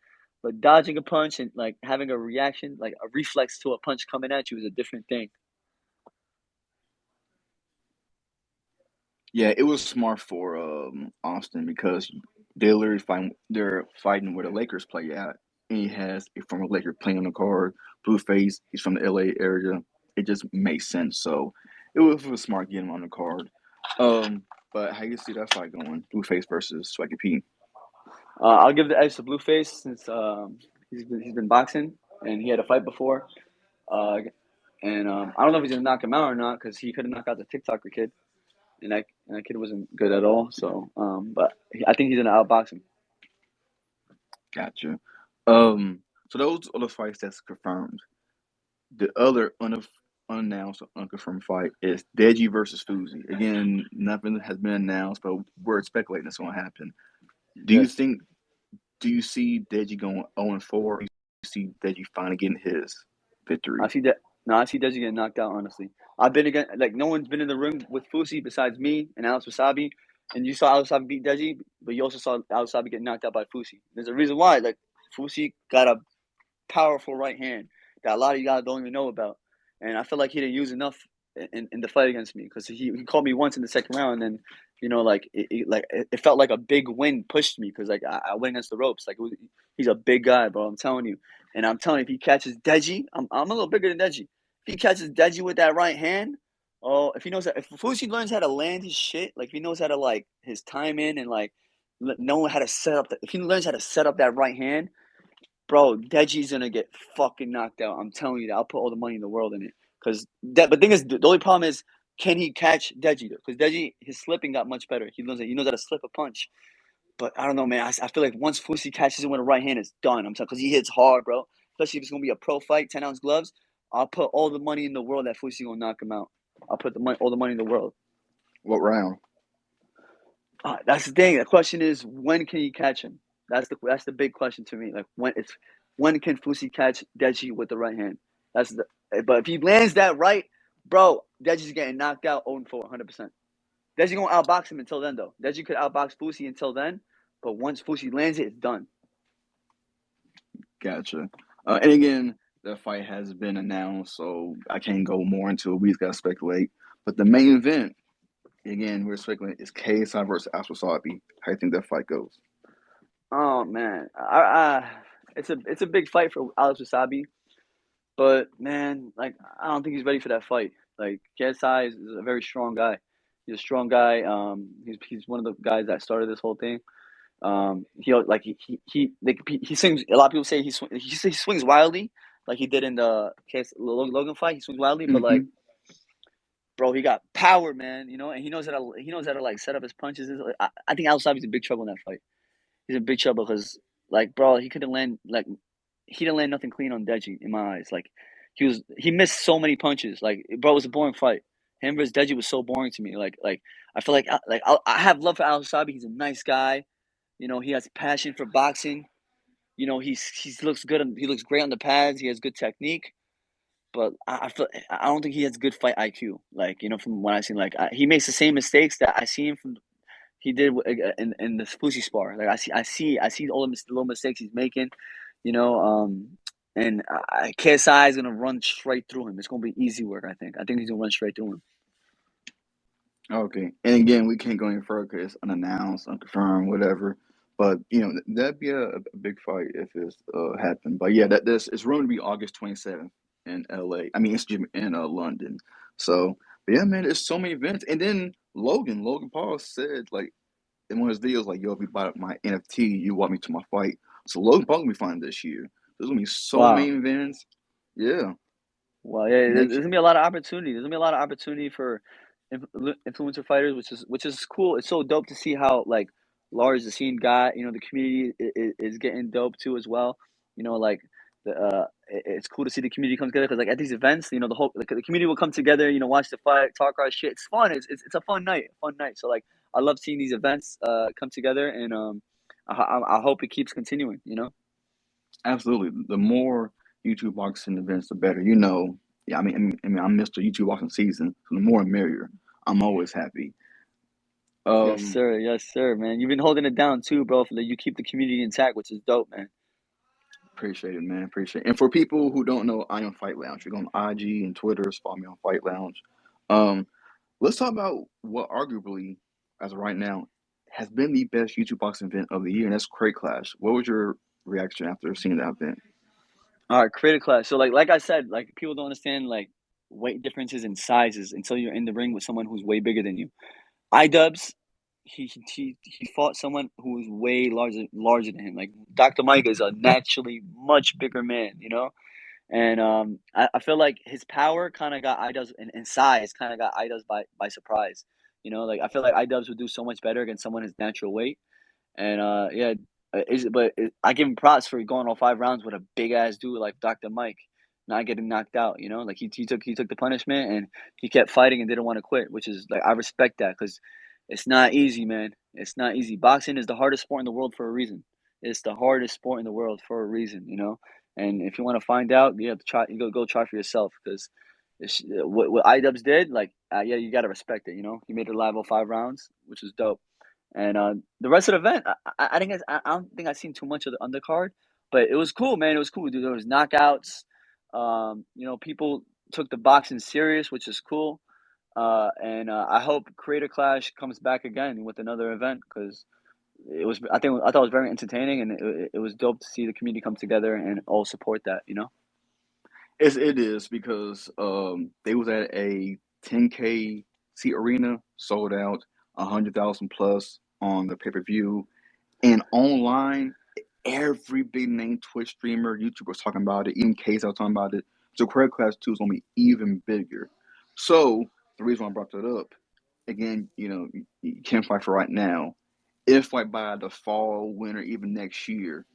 but dodging a punch and like having a reaction, like a reflex to a punch coming at you, is a different thing. Yeah, it was smart for Austin because they're fighting where the Lakers play at. And he has a former Laker playing on the card. Blueface, he's from the LA area. It just makes sense. So it was smart getting him on the card. But how you see that fight going? Blueface versus Swaggy P. I'll give the edge to Blueface since he's been boxing and he had a fight before. Uh, and I don't know if he's gonna knock him out or not because he could have knocked out the TikToker kid, and that kid wasn't good at all. So, but I think he's gonna outbox him. Gotcha. Um, so those are the fights that's confirmed. The other unannounced or unconfirmed fight is Deji versus Fousey. Again, nothing has been announced, but we're speculating it's going to happen. Do Yeah, you think? Do you see Deji going 0-4? Do you see Deji finally getting his I victory? see that. No, I see Deji getting knocked out. Honestly, I've been against like no one's been in the ring with Fousey besides me and Alex Wasabi, and you saw Alex Wasabi beat Deji, but you also saw Alex Wasabi get knocked out by Fousey. There's a reason why. Like Fousey got a powerful right hand that a lot of you guys don't even know about, and I feel like he didn't use enough. in the fight against me, because he called me once in the second round, and like it felt like a big win pushed me, because like I went against the ropes. Like he's a big guy, bro. I'm telling you, and I'm telling you, if he catches Deji, I'm a little bigger than Deji. If he catches Deji with that right hand, oh, if Fousey learns how to land his shit, like if he knows how to like his timing and like know how to set up, if he learns how to set up that right hand, bro, Deji's gonna get fucking knocked out. I'm telling you that. I'll put all the money in the world in it. Cause but the thing is, the only problem is, can he catch Deji? Because Deji, his slipping got much better. He knows how to slip a punch. But I don't know, man. I feel like once Fousey catches him with a right hand, it's done. I'm telling, because he hits hard, bro. Especially if it's gonna be a pro fight, 10-ounce gloves. I'll put all the money in the world that Fousey gonna knock him out. I'll put all the money in the world. What round? That's the thing. The question is, when can he catch him? That's the big question to me. Like when can Fousey catch Deji with the right hand? But if he lands that right, bro, Deji's getting knocked out 0-4, 100%. Deji gonna outbox him until then, though. Deji could outbox Fousey until then, but once Fousey lands it, it's done. Gotcha. And again, the fight has been announced, so I can't go more into it. We just gotta speculate. But the main event, again, we're speculating is KSI versus Wasabi. How do you think that fight goes? Oh man, it's a big fight for Alex Wasabi, but man, like I don't think he's ready for that fight. Like KSI is a very strong guy. He's a strong guy. He's one of the guys that started this whole thing. He swings. A lot of people say he swings wildly, like he did in the Logan fight. He swings wildly, but like, Mm-hmm. bro, he got power, man. And he knows how to like set up his punches. I think Al Sabi's in big trouble in that fight. He's in big trouble because, like, bro, he didn't land nothing clean on Deji in my eyes. Like, he missed so many punches. Like, bro, it was a boring fight. Him versus Deji was so boring to me. Like I feel like I have love for Al Sabi. He's a nice guy. He has passion for boxing. He looks good. He looks great on the pads. He has good technique. But I don't think he has good fight IQ. Like, from what I've seen, like he makes the same mistakes that I see him from he did in the Fousey spar. Like I see all the little mistakes he's making. You know, and KSI is gonna run straight through him. It's gonna be easy work. I think he's gonna run straight through him. Okay. And again, we can't go any further 'cause it's unannounced, unconfirmed, whatever. But that'd be a big fight if it's happened. But yeah, that's it's rumored to be August 27th in LA. I mean, excuse me, in London. So, but yeah, man, there's so many events. And then Logan Paul said like in one of his videos, like, yo, if you buy my NFT, you want me to my fight. So Logan Paul gonna be fighting this year. There's gonna be so many Wow. events. Yeah. Well, yeah, there's Next. gonna be a lot of opportunity. There's gonna be a lot of opportunity for influencer fighters, which is cool. It's so dope to see how like large the scene got. The community is getting dope too as well. Like it's cool to see the community come together, because like at these events, the community will come together. Watch the fight, talk our shit. It's fun. It's a fun night. So like I love seeing these events come together, and I hope it keeps continuing. Absolutely. The more YouTube boxing events, the better. Yeah, I'm Mr. YouTube boxing season, so the more the merrier. I'm always happy. Yes, Um, sir. Yes, sir, man. You've been holding it down too, bro. You keep the community intact, which is dope, man. Appreciate it, man. Appreciate it. And for people who don't know, I am Fight Lounge. You go on IG and Twitter, follow me on Fight Lounge. Um, let's talk about what arguably, as of right now, has been the best YouTube boxing event of the year, and that's Crate Clash. What was your reaction after seeing that event? All right, create a class. So like I said, like people don't understand like weight differences and sizes until you're in the ring with someone who's way bigger than you. iDubbbz, he fought someone who was way larger than him. Like Dr. Mike is a naturally much bigger man, And I feel like his power kind of got iDubbbz, and size kind of got iDubbbz by surprise. Like I feel like iDubbbz would do so much better against someone his natural weight. And yeah, I give him props for going all 5 rounds with a big ass dude like Dr. Mike, not getting knocked out. Like he took the punishment, and he kept fighting and didn't want to quit, which is like I respect that, because it's not easy, man. It's not easy. Boxing is the hardest sport in the world for a reason. It's the hardest sport in the world for a reason. And if you want to find out, you have to try. You go try for yourself, because what iDubbbz did, like yeah, you gotta respect it. He made it live all 5 rounds, which was dope. And the rest of the event, I don't think I seen too much of the undercard, but it was cool, man. It was cool, dude. There was knockouts. People took the boxing serious, which is cool. And I hope Creator Clash comes back again with another event because I thought it was very entertaining, and it was dope to see the community come together and all support that. It is because they was at a 10K seat arena, sold out 100,000 plus on the pay-per-view, and online every big name Twitch streamer, YouTuber was talking about it, even Case I was talking about it. So Credit Class 2 is gonna be even bigger. So the reason why I brought that up, again, you can't fight for right now. If like by the fall, winter, even next year,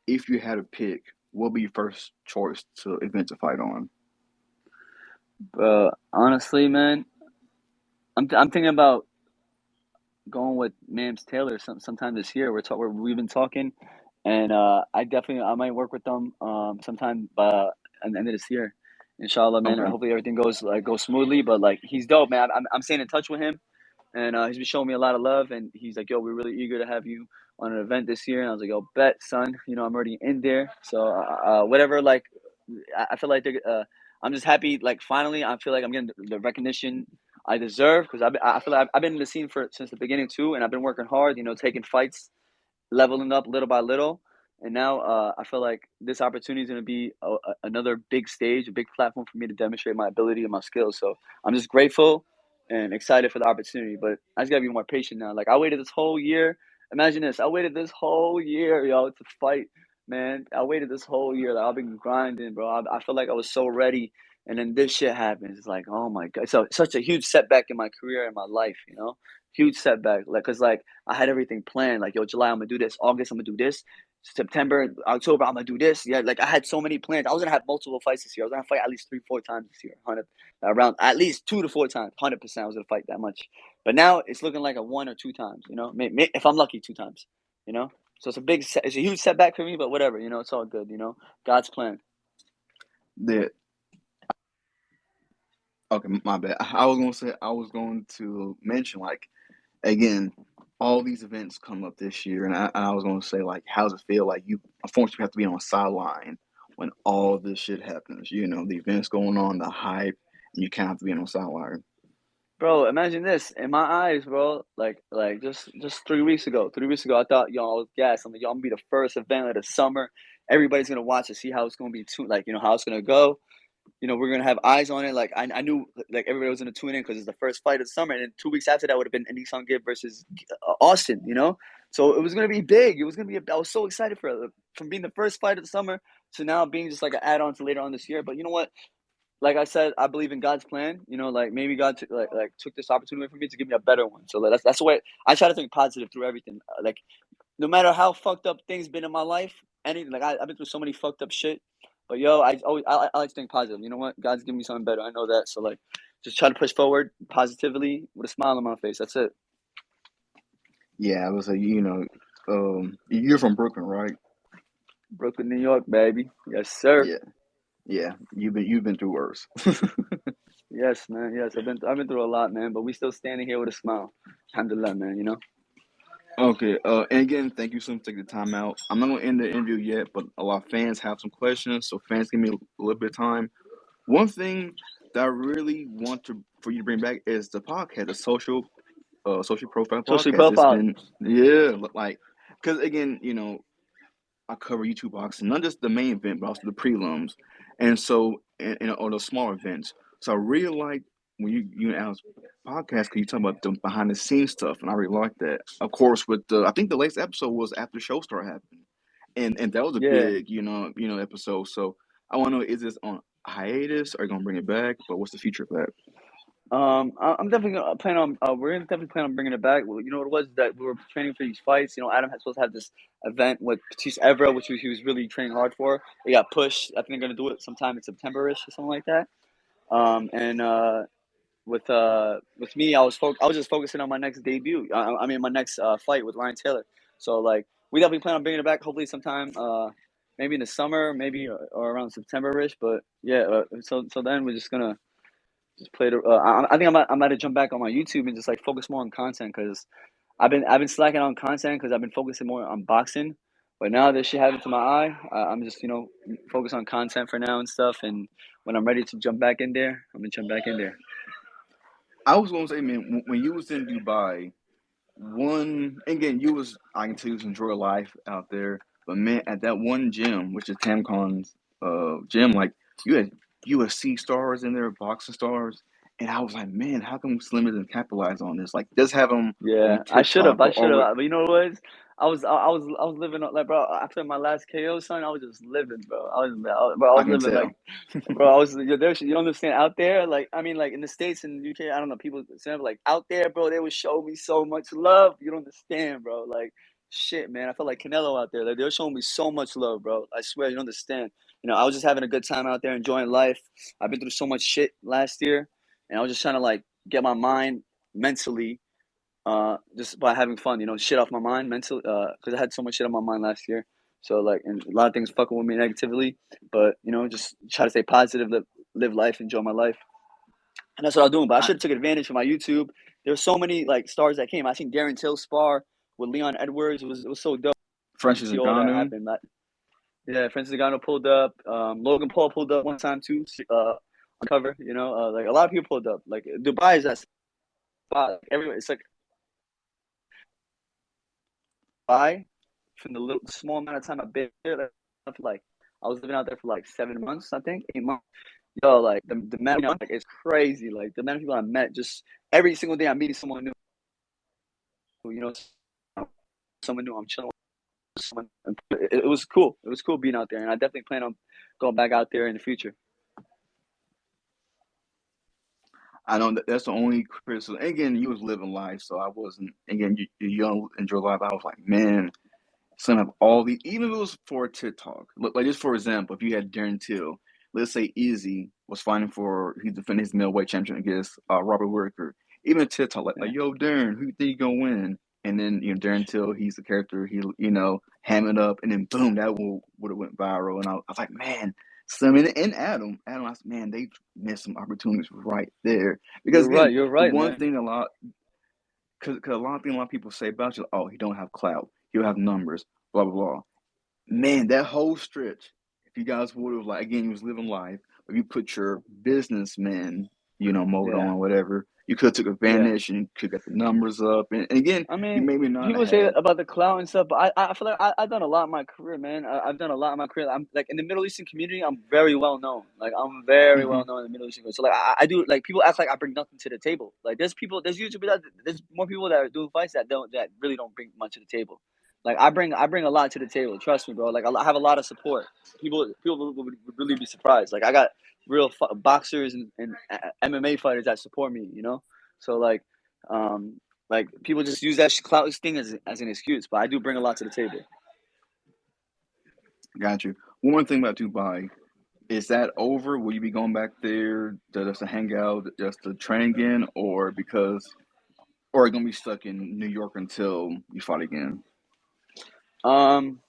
if you had a pick, what would be your first choice to event to fight on? But honestly, man, I'm thinking about going with Mams Taylor sometime this year. We've been talking, and I might work with them sometime at the end of this year, inshallah, man. Or Okay. hopefully everything goes smoothly. But like he's dope, man. I'm staying in touch with him, and he's been showing me a lot of love. And he's like, "Yo, we're really eager to have you on an event this year." And I was like, "Yo, bet, son. I'm already in there. So whatever. Like, I feel like I'm just happy. Like, finally, I feel like I'm getting the recognition I deserve because I feel like I've been in the scene since the beginning too, and I've been working hard. Taking fights, leveling up little by little. And now I feel like this opportunity is going to be another big stage, a big platform for me to demonstrate my ability and my skills. So I'm just grateful and excited for the opportunity. But I just got to be more patient now. Like, I waited this whole year. Imagine this. I waited this whole year, yo, to fight, man. I waited this whole year. Like, I've been grinding, bro. I feel like I was so ready. And then this shit happens. It's like, oh my God. So, such a huge setback in my career and my life. Huge setback. Like, cause like I had everything planned. Like, yo, July I'm gonna do this. August I'm gonna do this. September, October I'm gonna do this. Yeah, like I had so many plans. I was gonna have multiple fights this year. I was gonna fight at least 3, 4 times this year. 100 around at least 2 to 4 times. 100% I was gonna fight that much. But now it's looking like a 1 or 2 times. If I'm lucky, 2 times. You know. So it's a huge setback for me. But whatever. It's all good. God's plan. That okay, my bad. I was going to mention like again, all these events come up this year, and I was going to say like, how does it feel like you unfortunately have to be on the sideline when all this shit happens? The events going on, the hype, and you kind of have to be on the sideline. Bro, imagine this in my eyes, bro. Like just 3 weeks ago. 3 weeks ago, I thought, yo, I was gassed. I'm like, yo, I'm gonna be the first event of the summer. Everybody's gonna watch to see how it's gonna be too, like how it's gonna go. We're gonna have eyes on it. Like I knew, like everybody was gonna tune in because it's the first fight of the summer, and then 2 weeks after that would have been Nissan Gibb versus Austin. So it was gonna be big. It was gonna be. I was so excited from being the first fight of the summer to now being just like an add on to later on this year. But you know what? Like I said, I believe in God's plan. Like maybe God like took this opportunity from me to give me a better one. So like, that's the way I try to think positive through everything. Like no matter how fucked up things been in my life, I've been through so many fucked up shit. But yo, I like to think positive. You know what? God's giving me something better. I know that. So like, just try to push forward positively with a smile on my face. That's it. Yeah, I was like, you're from Brooklyn, right? Brooklyn, New York, baby. Yes, sir. Yeah, yeah. You've been through worse. Yes, man. Yes, I've been through a lot, man. But we still standing here with a smile. Alhamdulillah, man. Okay. And again, thank you so much for taking the time out. I'm not gonna end the interview yet, but a lot of fans have some questions, so fans give me a little bit of time. One thing that I really want for you to bring back is the podcast, the social profile Social podcast. It's profile. been yeah, like because again, I cover YouTube boxing, not just the main event, but also the prelims, and so or the smaller events. So I really like when you ask podcast because you talk about the behind the scenes stuff, and I really like that. Of course, with the I think the latest episode was after show start happened, and that was a Yeah. big episode. So I want to know, is this on hiatus? Are you gonna bring it back? But what's the future of that? I'm definitely gonna plan on. We're gonna definitely plan on bringing it back. Well, you know what it was that we were training for these fights. Adam had supposed to have this event with Batiste Evra, which he was really training hard for. It got pushed. I think they're gonna do it sometime in September-ish or something like that. And with me, I was just focusing on my next debut. I mean, my next fight with Ryan Taylor. So like, we definitely plan on bringing it back. Hopefully, sometime maybe in the summer, maybe or around September-ish. But yeah, so then we're just gonna just play the. I think I might have jump back on my YouTube and just focus more on content because I've been slacking on content because I've been focusing more on boxing. But now that shit happened to my eye, I'm just focused on content for now and stuff. And when I'm ready to jump back in there, I'm gonna jump back in there. I was gonna say, man, when you was in Dubai, one again, you was I can tell you was enjoy life out there, but man, at that one gym, which is Tamcon's gym, like you had UFC stars in there, boxing stars, and I was like, man, how come Slim didn't capitalize on this? Like, just have them Yeah, on I should have. TikTok I or should what? have. But you know what it was? I was living like, bro. After my last KO, son, I was just living, bro. I I was can living like, tell. bro. I was there. You don't understand out there. Like, I mean, like in the States and UK, I don't know. People say like out there, bro. They would show me so much love. You don't understand, bro. Like, shit, man. I felt like Canelo out there. Like they were showing me so much love, bro. I swear, you don't understand. I was just having a good time out there, enjoying life. I've been through so much shit last year, and I was just trying to like get my mind mentally just by having fun, shit off my mind mentally, because I had so much shit on my mind last year. So like, and a lot of things fucking with me negatively, but just try to stay positive, live life, enjoy my life, and that's what I'm doing. But I I, should have took advantage of my YouTube. There were so many like stars that came. I seen Darren Till spar with Leon Edwards. It was so dope to Francis see all that Ngannou. happen. Yeah, Francis Ngannou pulled up. Logan Paul pulled up one time too. On cover, like a lot of people pulled up. Like Dubai is that spot. Like, everywhere, it's like Dubai from the little small amount of time I've been there, like I was living out there for like 7 months, I think, 8 months. Yo, like the amount, like it's crazy. Like the amount of people I met, just every single day I'm meeting someone new. You know, someone new. I'm chilling with someone. It was cool. It was cool being out there, and I definitely plan on going back out there in the future. I know that's the only criticism. Again, you was living life, so I wasn't. Again, you young enjoy life. I was like, man, some have all the even if it was for TikTok. Look, like just for example, if you had Darren Till, let's say Easy was fighting for he defended his middleweight championship against Robert Whitaker. Even TikTok, like, Yeah, yo, Darren, who you think you gonna win? And then Darren Till, he's the character. He ham it up, and then boom, that would have went viral. And I was like, man, Slim and Adam, I said, man, they missed some opportunities right there. Because you're again, right. You're the right, one man. thing because a lot of people say about you, oh, he don't have clout, he don't have numbers, blah blah blah. Man, that whole stretch, if you guys would have like again, you was living life, if you put your businessman, mode on Yeah, or whatever, you could have took yeah. advantage and could get the numbers up. And again, I you mean, maybe not people say have. that about the clout and stuff, but I feel like I've done a lot in my career, man. I've done a lot in my career. I'm like in the Middle Eastern community, I'm very well known. Like I'm very Hmm. well known in the Middle Eastern community. So like I do like people act like I bring nothing to the table. Like there's usually there's more people that are doing fights that really don't bring much to the table. Like I bring a lot to the table. Trust me, bro. Like I have a lot of support. People would really be surprised. Like I got real boxers and MMA fighters that support me. So um, like people just use that clout thing as an excuse, but I do bring a lot to the table. Got you. One more thing about Dubai. Is that over? Will you be going back there just to hang out, just to train again, or are you gonna be stuck in New York until you fight again? Um,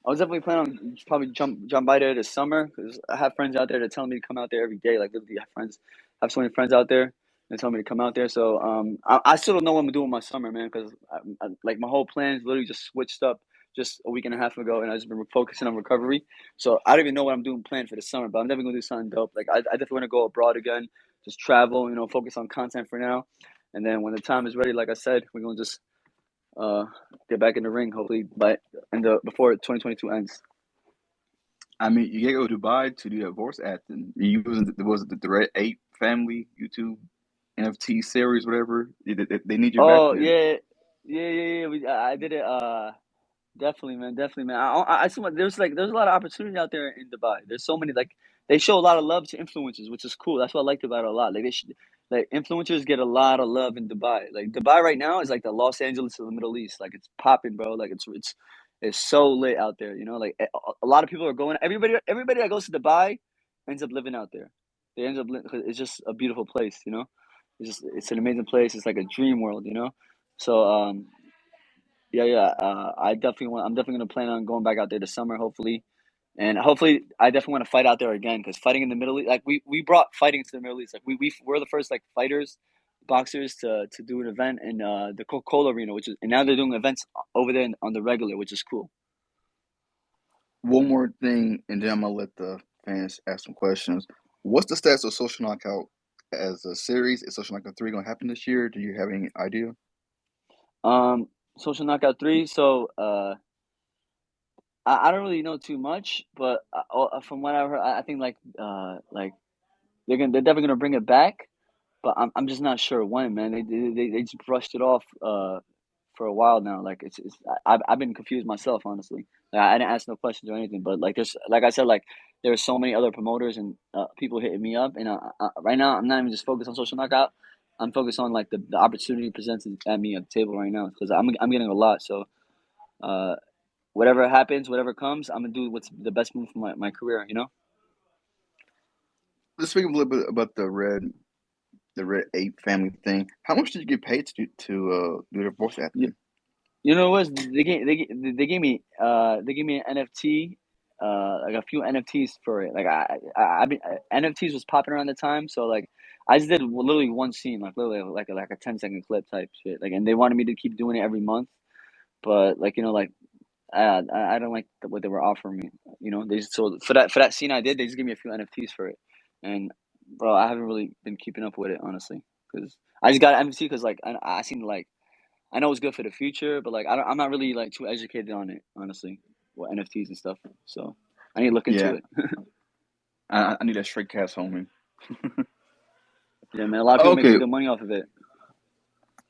I was definitely planning on probably jump by there this summer because I have friends out there that tell me to come out there every day. Like literally, have so many friends out there that tell me to come out there. So I still don't know what I'm doing my summer, man, because like my whole plan is literally just switched up just a week and a half ago, and I just been focusing on recovery. So I don't even know what I'm doing planned for the summer, but I'm definitely gonna do something dope. Like I definitely want to go abroad again, just travel, focus on content for now, and then when the time is ready, like I said, we're gonna just uh get back in the ring hopefully by before 2022 ends. I mean, you gotta go to Dubai to do that voice acting. You was the Red Eight Family YouTube NFT series, whatever. They need you back Oh there. yeah, yeah, yeah, yeah. I did it. Definitely, man. Definitely, man. I see there's a lot of opportunity out there in Dubai. There's so many like they show a lot of love to influencers, which is cool. That's what I liked about it a lot. Like like influencers get a lot of love in Dubai. Like Dubai right now is like the Los Angeles of the Middle East. Like it's popping, bro. Like it's so lit out there. Like a lot of people are going. Everybody that goes to Dubai ends up living out there. They end up cause it's just a beautiful place. It's an amazing place. It's like a dream world. So yeah, yeah. I'm definitely gonna plan on going back out there this summer, hopefully, and hopefully, I definitely want to fight out there again because fighting in the Middle East, like we brought fighting to the Middle East. Like we're the first like fighters, boxers to do an event in the Coca Cola Arena, and now they're doing events over there on the regular, which is cool. one more thing, and then I'm gonna let the fans ask some questions. What's the status of Social Knockout as a series? Is Social Knockout 3 gonna happen this year? Do you have any idea? Um, Social Knockout 3. So I don't really know too much, but from what I've heard, I think like they're definitely gonna bring it back, but I'm just not sure when, man. They just brushed it off for a while now. Like it's I've been confused myself, honestly. Like, I didn't ask no questions or anything, but like there's like I said, like there's so many other promoters and people hitting me up, and right now I'm not even just focused on Social Knockout. I'm focused on like the opportunity presented at me at the table right now because I'm getting a lot. So uh, whatever happens, whatever comes, I'm gonna do what's the best move for my career. You know. Let's speak a little bit about the Red Ape family thing. How much did you get paid to do the voice You, acting? you know what? They gave me an NFT, like a few NFTs for it. Like I been NFTs was popping around the time, so like I just did literally one scene, like literally like a 10-second clip type shit. Like, and they wanted me to keep doing it every month, but like like I don't like what they were offering me. They just, so for that scene I did, they just gave me a few NFTs for it, and bro, I haven't really been keeping up with it honestly, because I just got an NFT because like I seem like I know it's good for the future, but like I'm not really like too educated on it, honestly, with NFTs and stuff. So I need to look into Yeah, it. I need that straight cash, homie. Yeah, man, a lot of people making Okay, good money off of it.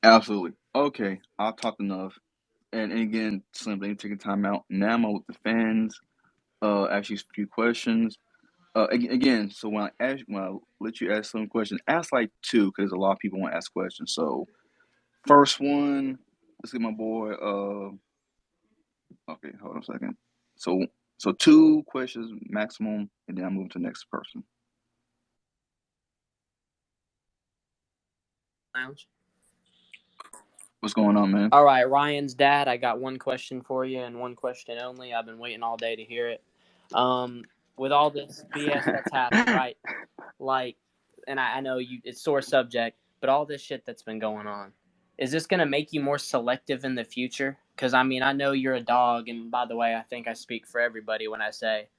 absolutely. Okay, I've talked enough. And again, Slim, thank you for taking time out. Now I'm with the fans. Ask you a few questions. Again, so when I let you ask some questions, ask like two because a lot of people want to ask questions. So first one, let's get my boy. Okay, hold on a second. So two questions maximum, and then I move to the next person. Lounge. What's going on, man? All right, Ryan's dad. I got one question for you and one question only. I've been waiting all day to hear it. Um, with all this BS that's happened, right? Like, and I know it's sore subject, but all this shit that's been going on, is this gonna make you more selective in the future? Because I mean, I know you're a dog, and by the way, I think I speak for everybody when I say,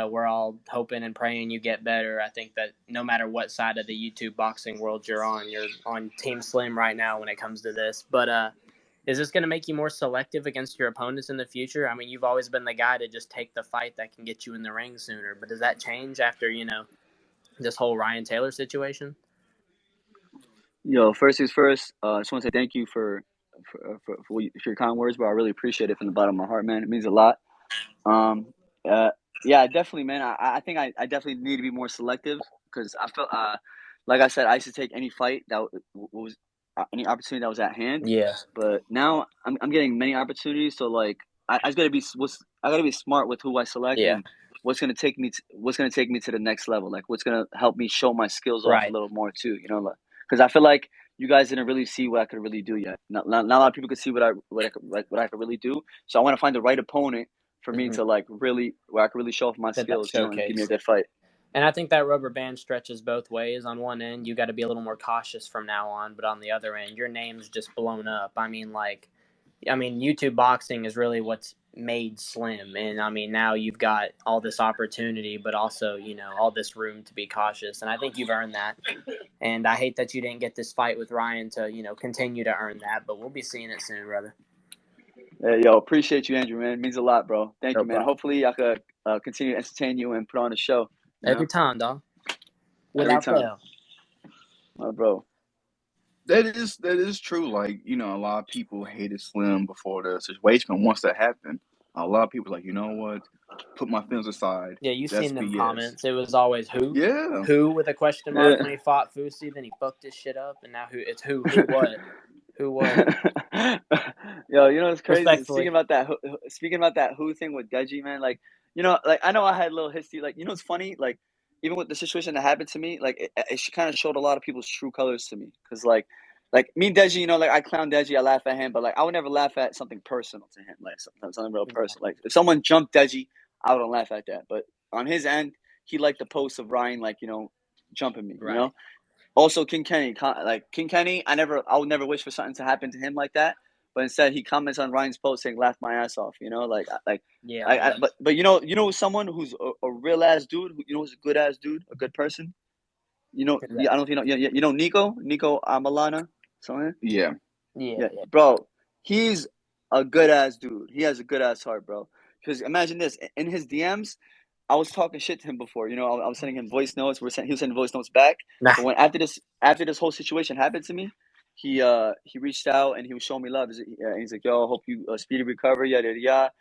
we're all hoping and praying you get better. I think that no matter what side of the YouTube boxing world you're on Team Slim right now when it comes to this. But is this going to make you more selective against your opponents in the future? I mean, you've always been the guy to just take the fight that can get you in the ring sooner. But does that change after, this whole Ryan Taylor situation? Yo, first things first. I just want to say thank you for your kind words, bro. I really appreciate it from the bottom of my heart, man. It means a lot. Um, uh, yeah, definitely, man. I think I definitely need to be more selective because I felt like I said, I used to take any fight that was any opportunity that was at hand, Yeah. but now I'm getting many opportunities. So like I just I gotta be smart with who I select Yeah. and what's gonna take me to the next level. Like what's gonna help me show my skills off a Right. little more too. Because I feel like you guys didn't really see what I could really do yet. Not a lot of people could see what I could really do. So I want to find the right opponent for me Mm-hmm. to like really where I can really show off my That skills, and give me a showcase. good fight. And I think that rubber band stretches both ways. On one end, you got to be a little more cautious from now on, but on the other end, your name's just blown up. YouTube boxing is really what's made Slim, and I mean now you've got all this opportunity, but also all this room to be cautious, and I think you've earned that. And I hate that you didn't get this fight with Ryan to continue to earn that, but we'll be seeing it soon, brother. Hey, yo, appreciate you, Andrew, man. It means a lot, bro. Thank No you, man. problem. Hopefully, I could continue to entertain you and put on a show. Every time, dog, Every without time, fail. bro. That is true. Like, a lot of people hated Slim before the situation. But once that happened, a lot of people like, you know what? Put my feelings aside. Yeah, you That's seen them BS. comments. It was always Yeah. who with a question mark Yeah. when he fought Fousey. Then he fucked his shit up, and now who what, who what. Yo, you know what's crazy? Respectfully, Speaking about that who thing with Deji, man. Like, like I know I had a little history. Like, what's funny? Like, even with the situation that happened to me, like it kind of showed a lot of people's true colors to me. Cause like me and Deji, like I clown Deji, I laugh at him, but like I would never laugh at something personal to him, like something real personal. Like if someone jumped Deji, I wouldn't laugh at that. But on his end, he liked the post of Ryan, like jumping me. You right? know. Also, King Kenny, I would never wish for something to happen to him like that. but instead he comments on Ryan's post saying "laugh my ass off." Yeah. But someone who's a real ass dude, who's a good ass dude, a good person. I don't know if you know. Nico Amalana, something. Yeah. Yeah, Yeah. bro, he's a good ass dude. He has a good ass heart, bro. Because imagine this, in his DMs, I was talking shit to him before. I was sending him voice notes. He was sending voice notes back. Nah. But when after this whole situation happened to me, he reached out and he was showing me love. He's like, "Yo, I hope you speedy recovery." Yada yada yada.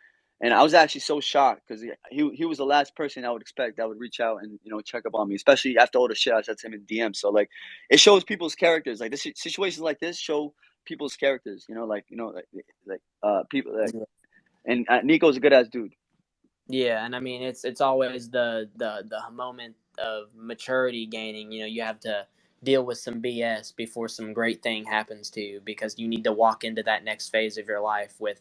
And I was actually so shocked because he was the last person I would expect that would reach out and check up on me, especially after all the shit I said to him in DM. So like, it shows people's characters. Like this situations like this show people's characters. People like, and Nico's a good ass dude. Yeah, and I mean it's always the moment of maturity gaining. You have to deal with some BS before some great thing happens to you, because you need to walk into that next phase of your life with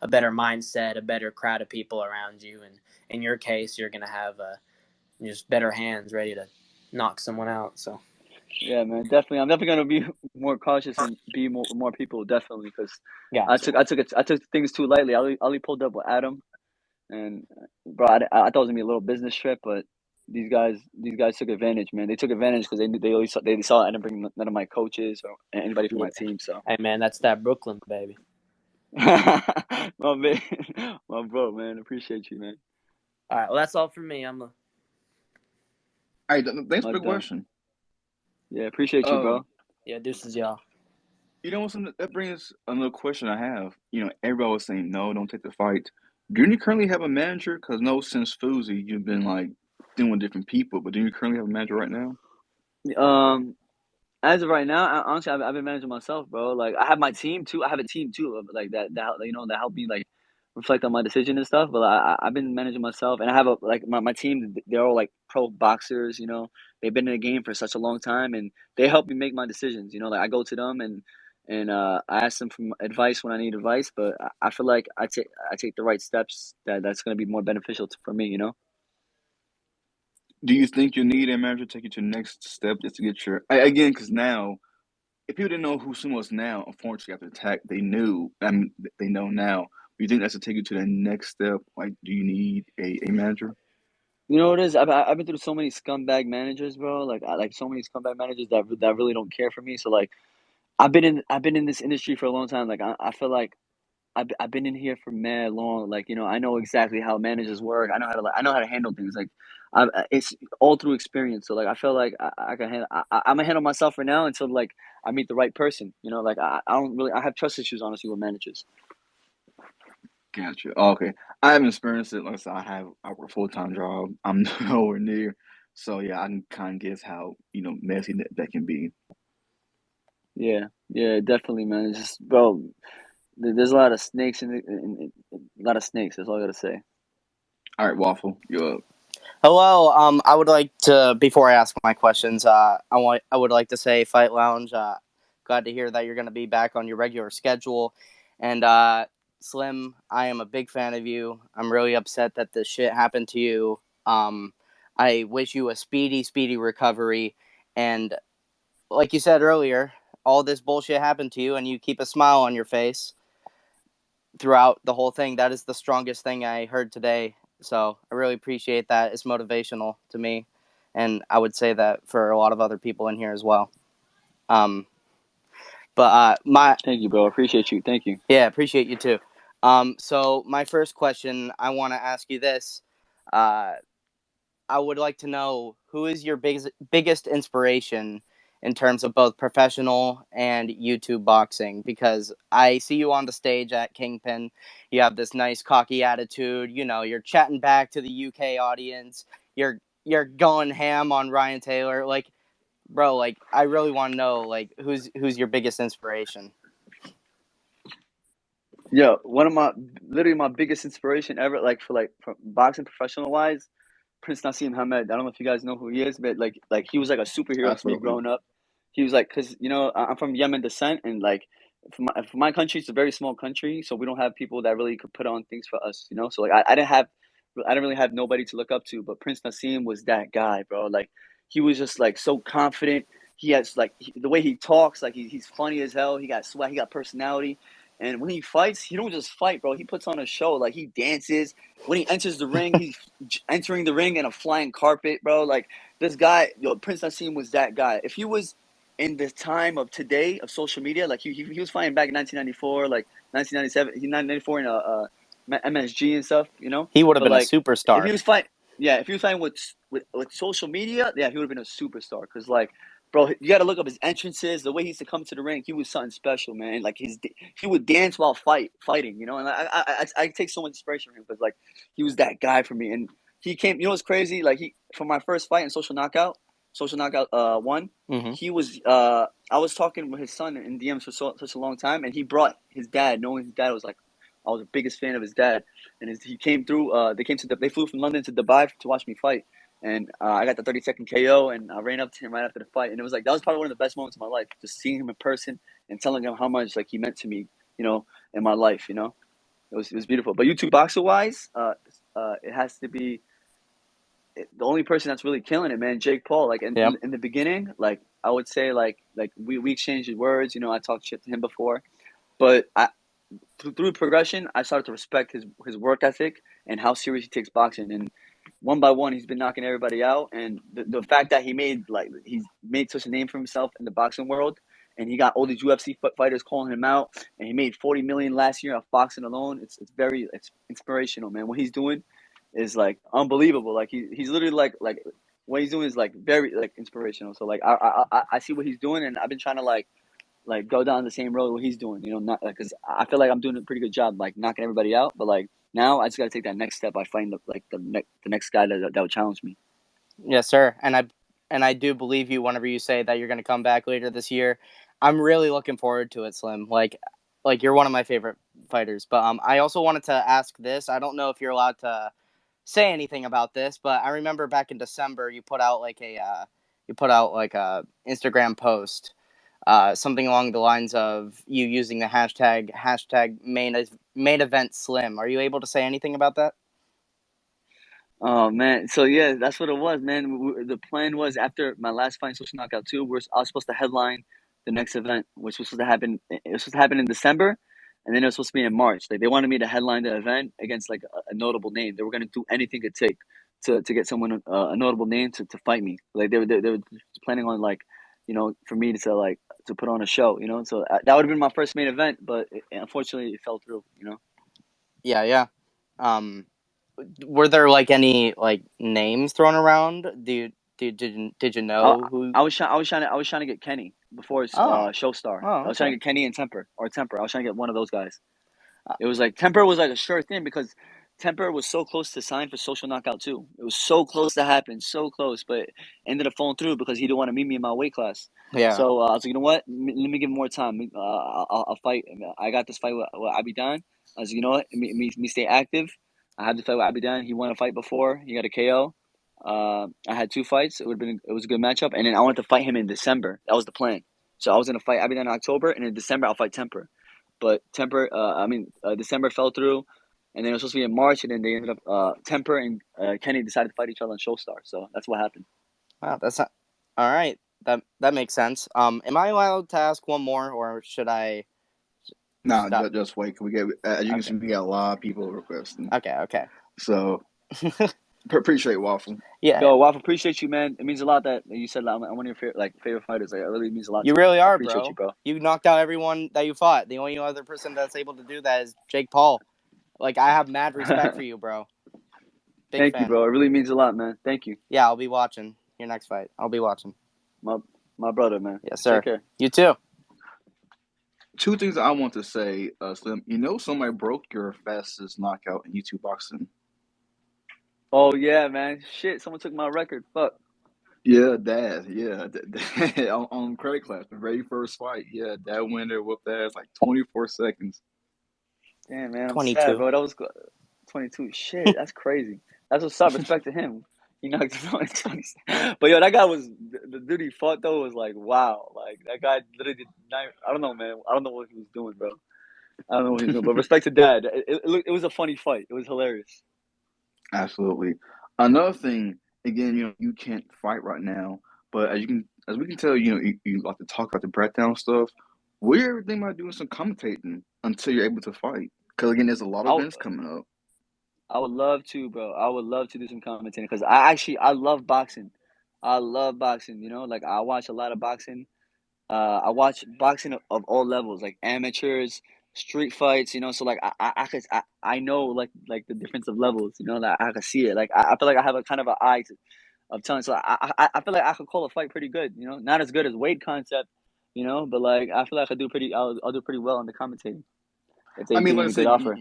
a better mindset, a better crowd of people around you, and in your case, you're gonna have just better hands ready to knock someone out. So Yeah, man, definitely. I'm definitely gonna be more cautious and be more people, definitely, because gotcha. I took things too lightly. Ali pulled up with Adam, and bro, I thought it was gonna be a little business trip, but these guys took advantage, man. They took advantage because they saw I didn't bring none of my coaches or anybody from Yeah. my team. So, Hey man, that's that Brooklyn baby. my man, my bro, man, appreciate you, man. All right, well that's all from me. All right. Thanks My for the done. question. Yeah, appreciate you, Um, bro. Yeah, deuces y'all. something that brings another question I have. Everybody was saying no, don't take the fight. Do you currently have a manager? Because no, since Fousey, you've been like dealing with different people. But do you currently have a manager right now? Um, As of right now, honestly, I've been managing myself, bro. Like I have my team too. I have a team too, like that help me like reflect on my decision and stuff. But I've been managing myself, and I have my team. They're all like pro boxers. They've been in the game for such a long time, and they help me make my decisions. Like I go to them and I ask them for advice when I need advice. But I feel like I take the right steps that's going to be more beneficial for me. Do you think you need a manager to take you to the next step just to get your again? Because now, if people didn't know who Sumo was now, unfortunately after the attack, they knew. I mean, they know now. Do you think that's to take you to the next step? Like, do you need a manager? You know what it is? I've been through so many scumbag managers, bro. Like I like so many scumbag managers that really don't care for me. So like I've been in this industry for a long time. Like I feel like I've been in here for mad long. Like I know exactly how managers work. I know how to handle things. Like it's all through experience. So like I feel like I can handle. I'm gonna handle myself for now until like I meet the right person. Like I don't really. I have trust issues honestly with managers. Gotcha. Okay. I haven't experienced it. Like I said, I work a full-time job. I'm nowhere near. So yeah, I can kind of guess how, messy that can be. Yeah, yeah, definitely, man. It's just bro. There's a lot of snakes a lot of snakes. That's all I gotta say. All right, Waffle, you're up. Hello. I would like to, before I ask my questions, I would like to say, Fight Lounge. Glad to hear that you're going to be back on your regular schedule, and Slim, I am a big fan of you. I'm really upset that this shit happened to you. I wish you a speedy recovery, and like you said earlier, all this bullshit happened to you, and you keep a smile on your face throughout the whole thing. That is the strongest thing I heard today. So I really appreciate that. It's motivational to me, and I would say that for a lot of other people in here as well. Um, but my Thank you, bro. Appreciate you. Thank you. Yeah, appreciate you too. So my first question, I want to ask you this. Uh, I would like to know, who is your biggest inspiration in terms of both professional and YouTube boxing? Because I see you on the stage at Kingpin. You have this nice cocky attitude. You're chatting back to the UK audience. You're going ham on Ryan Taylor. Like, bro, like I really want to know, like, who's your biggest inspiration? Yeah, literally my biggest inspiration ever, like for boxing professional wise, Prince Nassim Hamed. I don't know if you guys know who he is, but like he was like a superhero to me Absolutely. growing up. He was like, cause I'm from Yemen descent, and like for my country, it's a very small country, so we don't have people that really could put on things for us. So like I didn't really have nobody to look up to, but Prince Nassim was that guy, bro. Like he was just like so confident. He has like the way he talks, like he's funny as hell. He got swag, he got personality. And when he fights, he don't just fight, bro. He puts on a show. Like, he dances. When he enters the ring, he's entering the ring in a flying carpet, bro. Like, this guy, Prince Nassim was that guy. If he was in the time of today of social media, like he was fighting back in 1994, like 1997, 1994 in MSG and stuff, you know. He would have But been a like, if superstar. he was fighting, yeah, if he was fighting with social media, yeah, he would have been a superstar. Cause like, bro, you got to look up his entrances, the way he used to come to the ring. He was something special, man. Like he would dance while fighting, you know. And I take so much inspiration from him because like he was that guy for me. And he came. You know what's crazy? Like for my first fight in Social Knockout 1. Mm-hmm. He was I was talking with his son in DMs for such a long time, and he brought his dad, knowing his dad was like, I was the biggest fan of his dad, and he came through. They flew from London to Dubai to watch me fight. And I got the 30-second KO, and I ran up to him right after the fight, and it was like that was probably one of the best moments of my life, just seeing him in person and telling him how much like he meant to me, you know, in my life. You know, it was beautiful. But YouTube boxer wise, it has to be the only person that's really killing it, man. Jake Paul. Like in the beginning, like I would say, like we exchanged words. You know, I talked shit to him before, but through progression, I started to respect his work ethic and how serious he takes boxing. And one by one, he's been knocking everybody out. And the fact that he's made such a name for himself in the boxing world, and he got all these UFC fighters calling him out, and he made $40 million last year off boxing alone. It's inspirational, man. What he's doing is like unbelievable. Like he's literally like what he's doing is like very like inspirational. So like I see what he's doing, and I've been trying to like go down the same road what he's doing, you know, not like because I feel like I'm doing a pretty good job like knocking everybody out, but like now I just got to take that next step by finding the next guy that would challenge me. Yes, sir. And I do believe you whenever you say that you're going to come back later this year. I'm really looking forward to it, Slim. Like you're one of my favorite fighters. But I also wanted to ask this. I don't know if you're allowed to say anything about this, but I remember back in December you put out like a Instagram post, something along the lines of you using the hashtag main event Slim. Are you able to say anything about that? Oh man, so yeah, that's what it was, man. The plan was after my last fight, Social Knockout 2, I was supposed to headline the next event, which was supposed to happen. It was supposed to happen in December, and then it was supposed to be in March. Like they wanted me to headline the event against like a notable name. They were gonna do anything it take to get someone a notable name to fight me. Like they were planning on like, you know, for me to like to put on a show, you know. So that would have been my first main event, but unfortunately it fell through, you know. Yeah. Were there like any like names thrown around? Did you know who? I was trying to get Kenny before Showstar. I was trying to get Kenny and Temper. I was trying to get one of those guys. It was like Temper was like a sure thing because Temper was so close to sign for Social Knockout 2. It was so close to happen, so close, but ended up falling through because he didn't want to meet me in my weight class. Yeah. So I was like, you know what? Let me give him more time. I'll fight. I got this fight with Abidan. I was like, you know what? Me stay active. I had the fight with Abidan. He won a fight before. He got a KO. I had 2 fights. It was a good matchup, and then I wanted to fight him in December. That was the plan. So I was gonna fight Abidan in October, and in December I'll fight Temper. But Temper, December fell through, and then it was supposed to be in March, and then they ended up Temper and Kenny decided to fight each other on Showstar. So that's what happened. Wow, that's not all right. That makes sense. Am I allowed to ask one more, or should I? Nah, just wait. We get as you can see, we got a lot of people requesting. Okay. So appreciate Waffle. Yeah. Yo, Waffle, appreciate you, man. It means a lot that you said I'm one of your favorite fighters. Like, it really means a lot. You to really me. are, I appreciate you, bro. You knocked out everyone that you fought. The only other person that's able to do that is Jake Paul. Like, I have mad respect for you, bro. Thank you, bro. It really means a lot, man. Thank you. Yeah, I'll be watching your next fight. I'll be watching. My brother, man. Yes, sir. Take care. You too. 2 things I want to say, Slim. You know, somebody broke your fastest knockout in YouTube boxing. Oh yeah, man. Shit, someone took my record. Fuck. Yeah, Dad. Yeah, on Credit Class, the very first fight. Yeah, Dad winner whooped ass like 24 seconds. Damn, man. I'm 22. sad, bro. That was 22. Shit, that's crazy. That's what's up. Respect to him. He knocked it out 20. But yo, that guy was the dude he fought though was like wow. Like that guy literally did not. I don't know, man. I don't know what he was doing, bro. I don't know what he was doing. But respect to Dad. It was a funny fight. It was hilarious. Absolutely. Another thing, again, you know, you can't fight right now, but as we can tell, you know, you like to talk about the breakdown stuff. What do you ever think about doing some commentating until you're able to fight? Because again, there's a lot of I events coming up. I would love to, bro. I would love to do some commentating because I love boxing. I love boxing. You know, like I watch a lot of boxing. I watch boxing of all levels, like amateurs, street fights. You know, so like I know like the difference of levels. You know, that I can see it. Like I feel like I have a kind of an eye of telling. So I feel like I could call a fight pretty good. You know, not as good as Wade Concept. You know, but like I feel like I do pretty. I'll do pretty well on the commentating if I they mean, give me a good offer.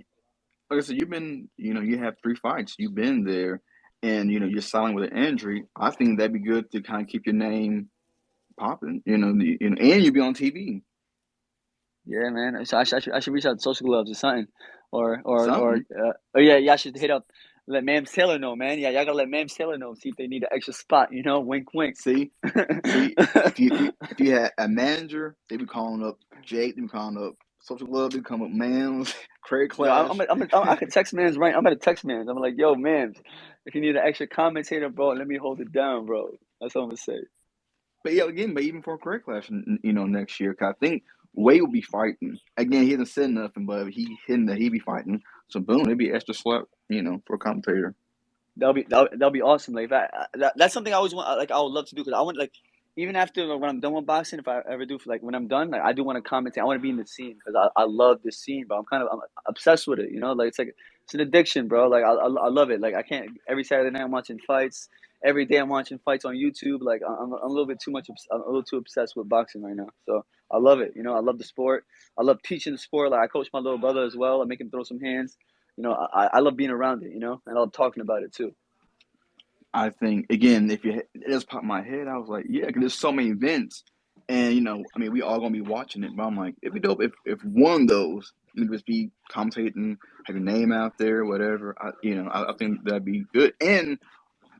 like I said, you've been, you have 3 fights. You've been there, and you're signing with an injury. I think that'd be good to kind of keep your name popping. And you'll be on TV. Yeah, man. So I should reach out to Social Gloves or something, or Something. yeah, I should hit up. Let Mams Taylor know, man. Yeah, y'all gotta let Mams Taylor know. See if they need an extra spot. You know, wink, wink. See, if you had a manager, they'd be calling up Jake. They'd be calling up Social Glove. They'd come up Mams, Craig Yo, Clash. I could text Mams right. I'm gonna text Mams. I'm like, yo, Mams, if you need an extra commentator, bro, let me hold it down, bro. That's what I'm gonna say. But yeah, again, but even for Craig Clash, next year, 'cause I think Wade will be fighting. Again, he hasn't said nothing, but he hinting that he be fighting. So boom, it'd be extra slap, for a commentator. That'll be awesome. Like that's something I always want. Like I would love to do because I want like even after like, when I'm done with boxing, if I ever do like when I'm done, like I do want to commentate. I want to be in the scene because I love this scene, but I'm obsessed with it. You know, like it's an addiction, bro. Like I love it. Like I can't every Saturday night I'm watching fights. Every day I'm watching fights on YouTube. Like I'm a little bit too much. I'm a little too obsessed with boxing right now. So I love it. You know, I love the sport. I love teaching the sport. Like I coach my little brother as well. I make him throw some hands. You know, I love being around it. You know, and I love talking about it too. I think again, if it just popped in my head, I was like, yeah, 'cause there's so many events, and I mean, we all gonna be watching it. But I'm like, it'd be dope if one of those you just be commentating, have your name out there, whatever. I think that'd be good. And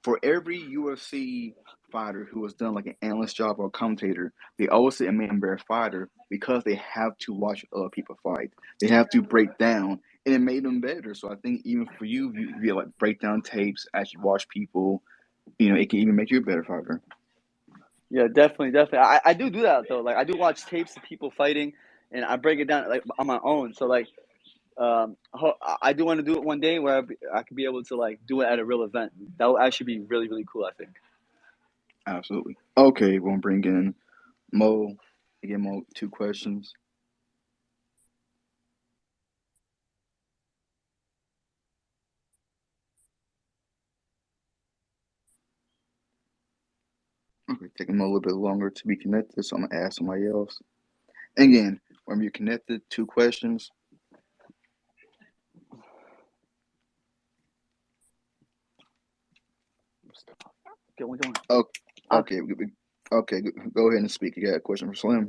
for every UFC fighter who has done like an analyst job or a commentator, they always say a man bear fighter because they have to watch other people fight. They have to break down, and it made them better. So I think even for you, if you like break down tapes, actually watch people, it can even make you a better fighter. Yeah, definitely, definitely. I do that though. Like I do watch tapes of people fighting, and I break it down like on my own. So like, I do want to do it one day where I could be able to like do it at a real event. That would actually be really, really cool. I think. Absolutely. Okay, we'll bring in Mo. Again, Mo, 2 questions. Okay, taking Mo a little bit longer to be connected, so I'm gonna ask somebody else. Again, when you're connected, 2 questions. Get one going. Oh, Okay. okay, okay. Go ahead and speak. You got a question for Slim?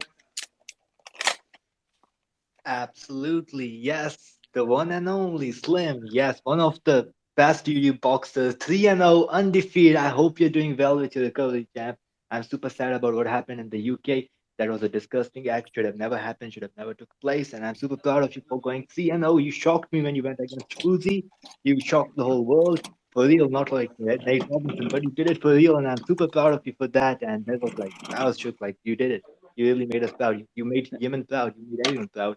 Absolutely, yes. The one and only Slim. Yes, one of the best YouTube boxers, 3-0, undefeated. I hope you're doing well with your recovery, champ. I'm super sad about what happened in the UK. That was a disgusting act. Should have never happened. Should have never took place. And I'm super proud of you for going 3-0. You shocked me when you went against Fousey. You shocked the whole world. For real, not like Nate Robinson, but you did it for real, and I'm super proud of you for that. And that was like, I was shook. Like you did it. You really made us proud. You made Yemen proud. You made everyone proud.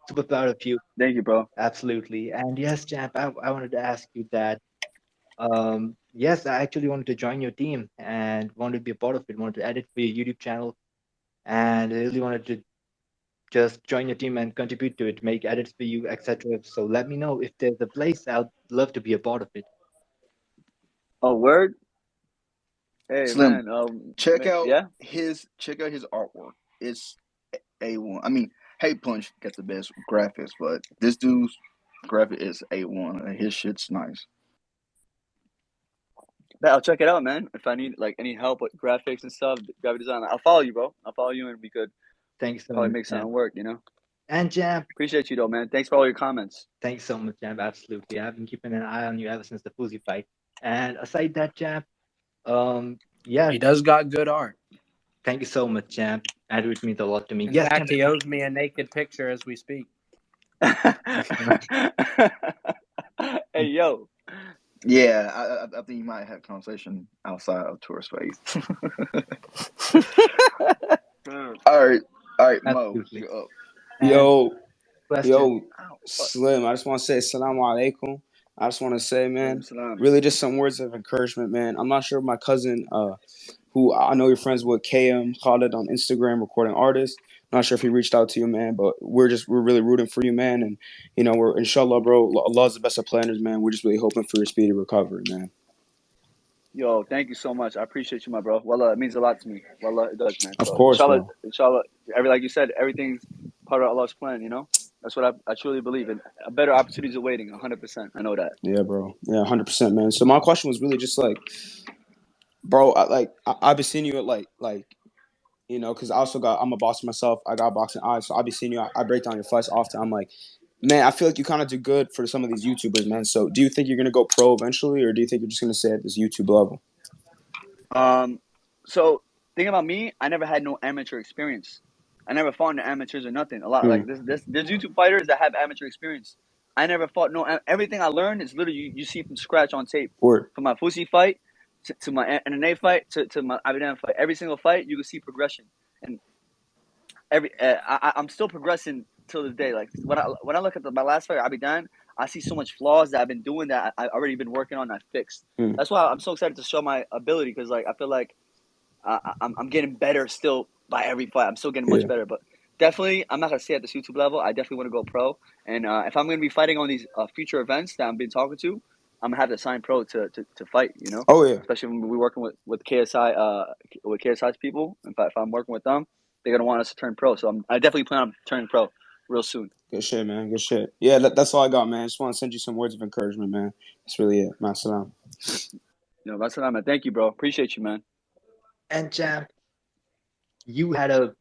Super proud of you. Thank you, bro. Absolutely. And yes, champ, I wanted to ask you that. Yes, I actually wanted to join your team and wanted to be a part of it, wanted to edit for your YouTube channel, and I really wanted to just join your team and contribute to it, make edits for you, etc. So let me know if there's a place. I'd love to be a part of it. Oh, word. Hey, Slim, man. check out Yeah. his artwork. It's A1. I mean, Hate Punch got the best graphics, but this dude's graphic is A1. And his shit's nice. Bet I'll check it out, man. If I need like any help with graphics and stuff, graphic design, I'll follow you, bro. I'll follow you, and we could Thanks so probably much, make champ. something work. You know. And champ, Appreciate you though, man. Thanks for all your comments. thanks so much, champ. Absolutely. I've been keeping an eye on you ever since the Fousey fight. And aside that, champ, yeah, He does got good art. thank you so much, champ. And it means a lot to me. In Yes, fact, champ. he owes me a naked picture as we speak. Hey, yo. Yeah, I think you might have a conversation outside of tour space. All right. All right, Mo, Absolutely. you're up. And Yo, question. yo, Slim. I just want to say Assalamu alaikum. I just want to say, man, Salam. really just some words of encouragement, man. I'm not sure if my cousin, who I know you're friends with, KM Khalid on Instagram, recording artist. Not sure if he reached out to you, man, but we're really rooting for you, man. And we're inshallah, bro. Allah's the best of planners, man. We're just really hoping for your speedy recovery, man. Yo, thank you so much. I appreciate you, my bro. Wallah, it means a lot to me. Wallah, it does, man. Of So course, bro. inshallah, like you said, everything's part of Allah's plan. That's what I truly believe in. A better opportunities are waiting. 100%. I know that. Yeah, bro. Yeah, 100%, man. So my question was really just like, bro, I've been seeing you at because I'm a boxer myself. I got boxing eyes, so I'll be seeing you. I break down your fights often. I'm like, man, I feel like you kind of do good for some of these YouTubers, man. So do you think you're gonna go pro eventually, or do you think you're just gonna stay at this YouTube level? So thing about me, I never had no amateur experience. I never fought in the amateurs or nothing. A lot like there's YouTube fighters that have amateur experience. I never fought everything I learned is literally you see from scratch on tape. Word. From my Fousey fight to my MMA fight to my Abidan fight. Every single fight you can see progression. And I'm still progressing till this day. Like when I look at my last fight, Abidan, I see so much flaws that I've been doing that I already been working on. I fixed. That's why I'm so excited to show my ability because like I feel like I'm getting better still by every fight. I'm still getting much better, but definitely I'm not gonna stay at this YouTube level. I definitely want to go pro, and if I'm gonna be fighting on these future events that I've been talking to, I'm gonna have to sign pro to fight. Oh yeah. Especially when we're working with KSI with KSI's people. In fact, if I'm working with them, they're gonna want us to turn pro. So I definitely plan on turning pro real soon. Good shit, man. Good shit. Yeah, that's all I got, man. I just want to send you some words of encouragement, man. That's really it. Masalam. That's what I'm at. Thank you, bro. Appreciate you, man. And champ, you had a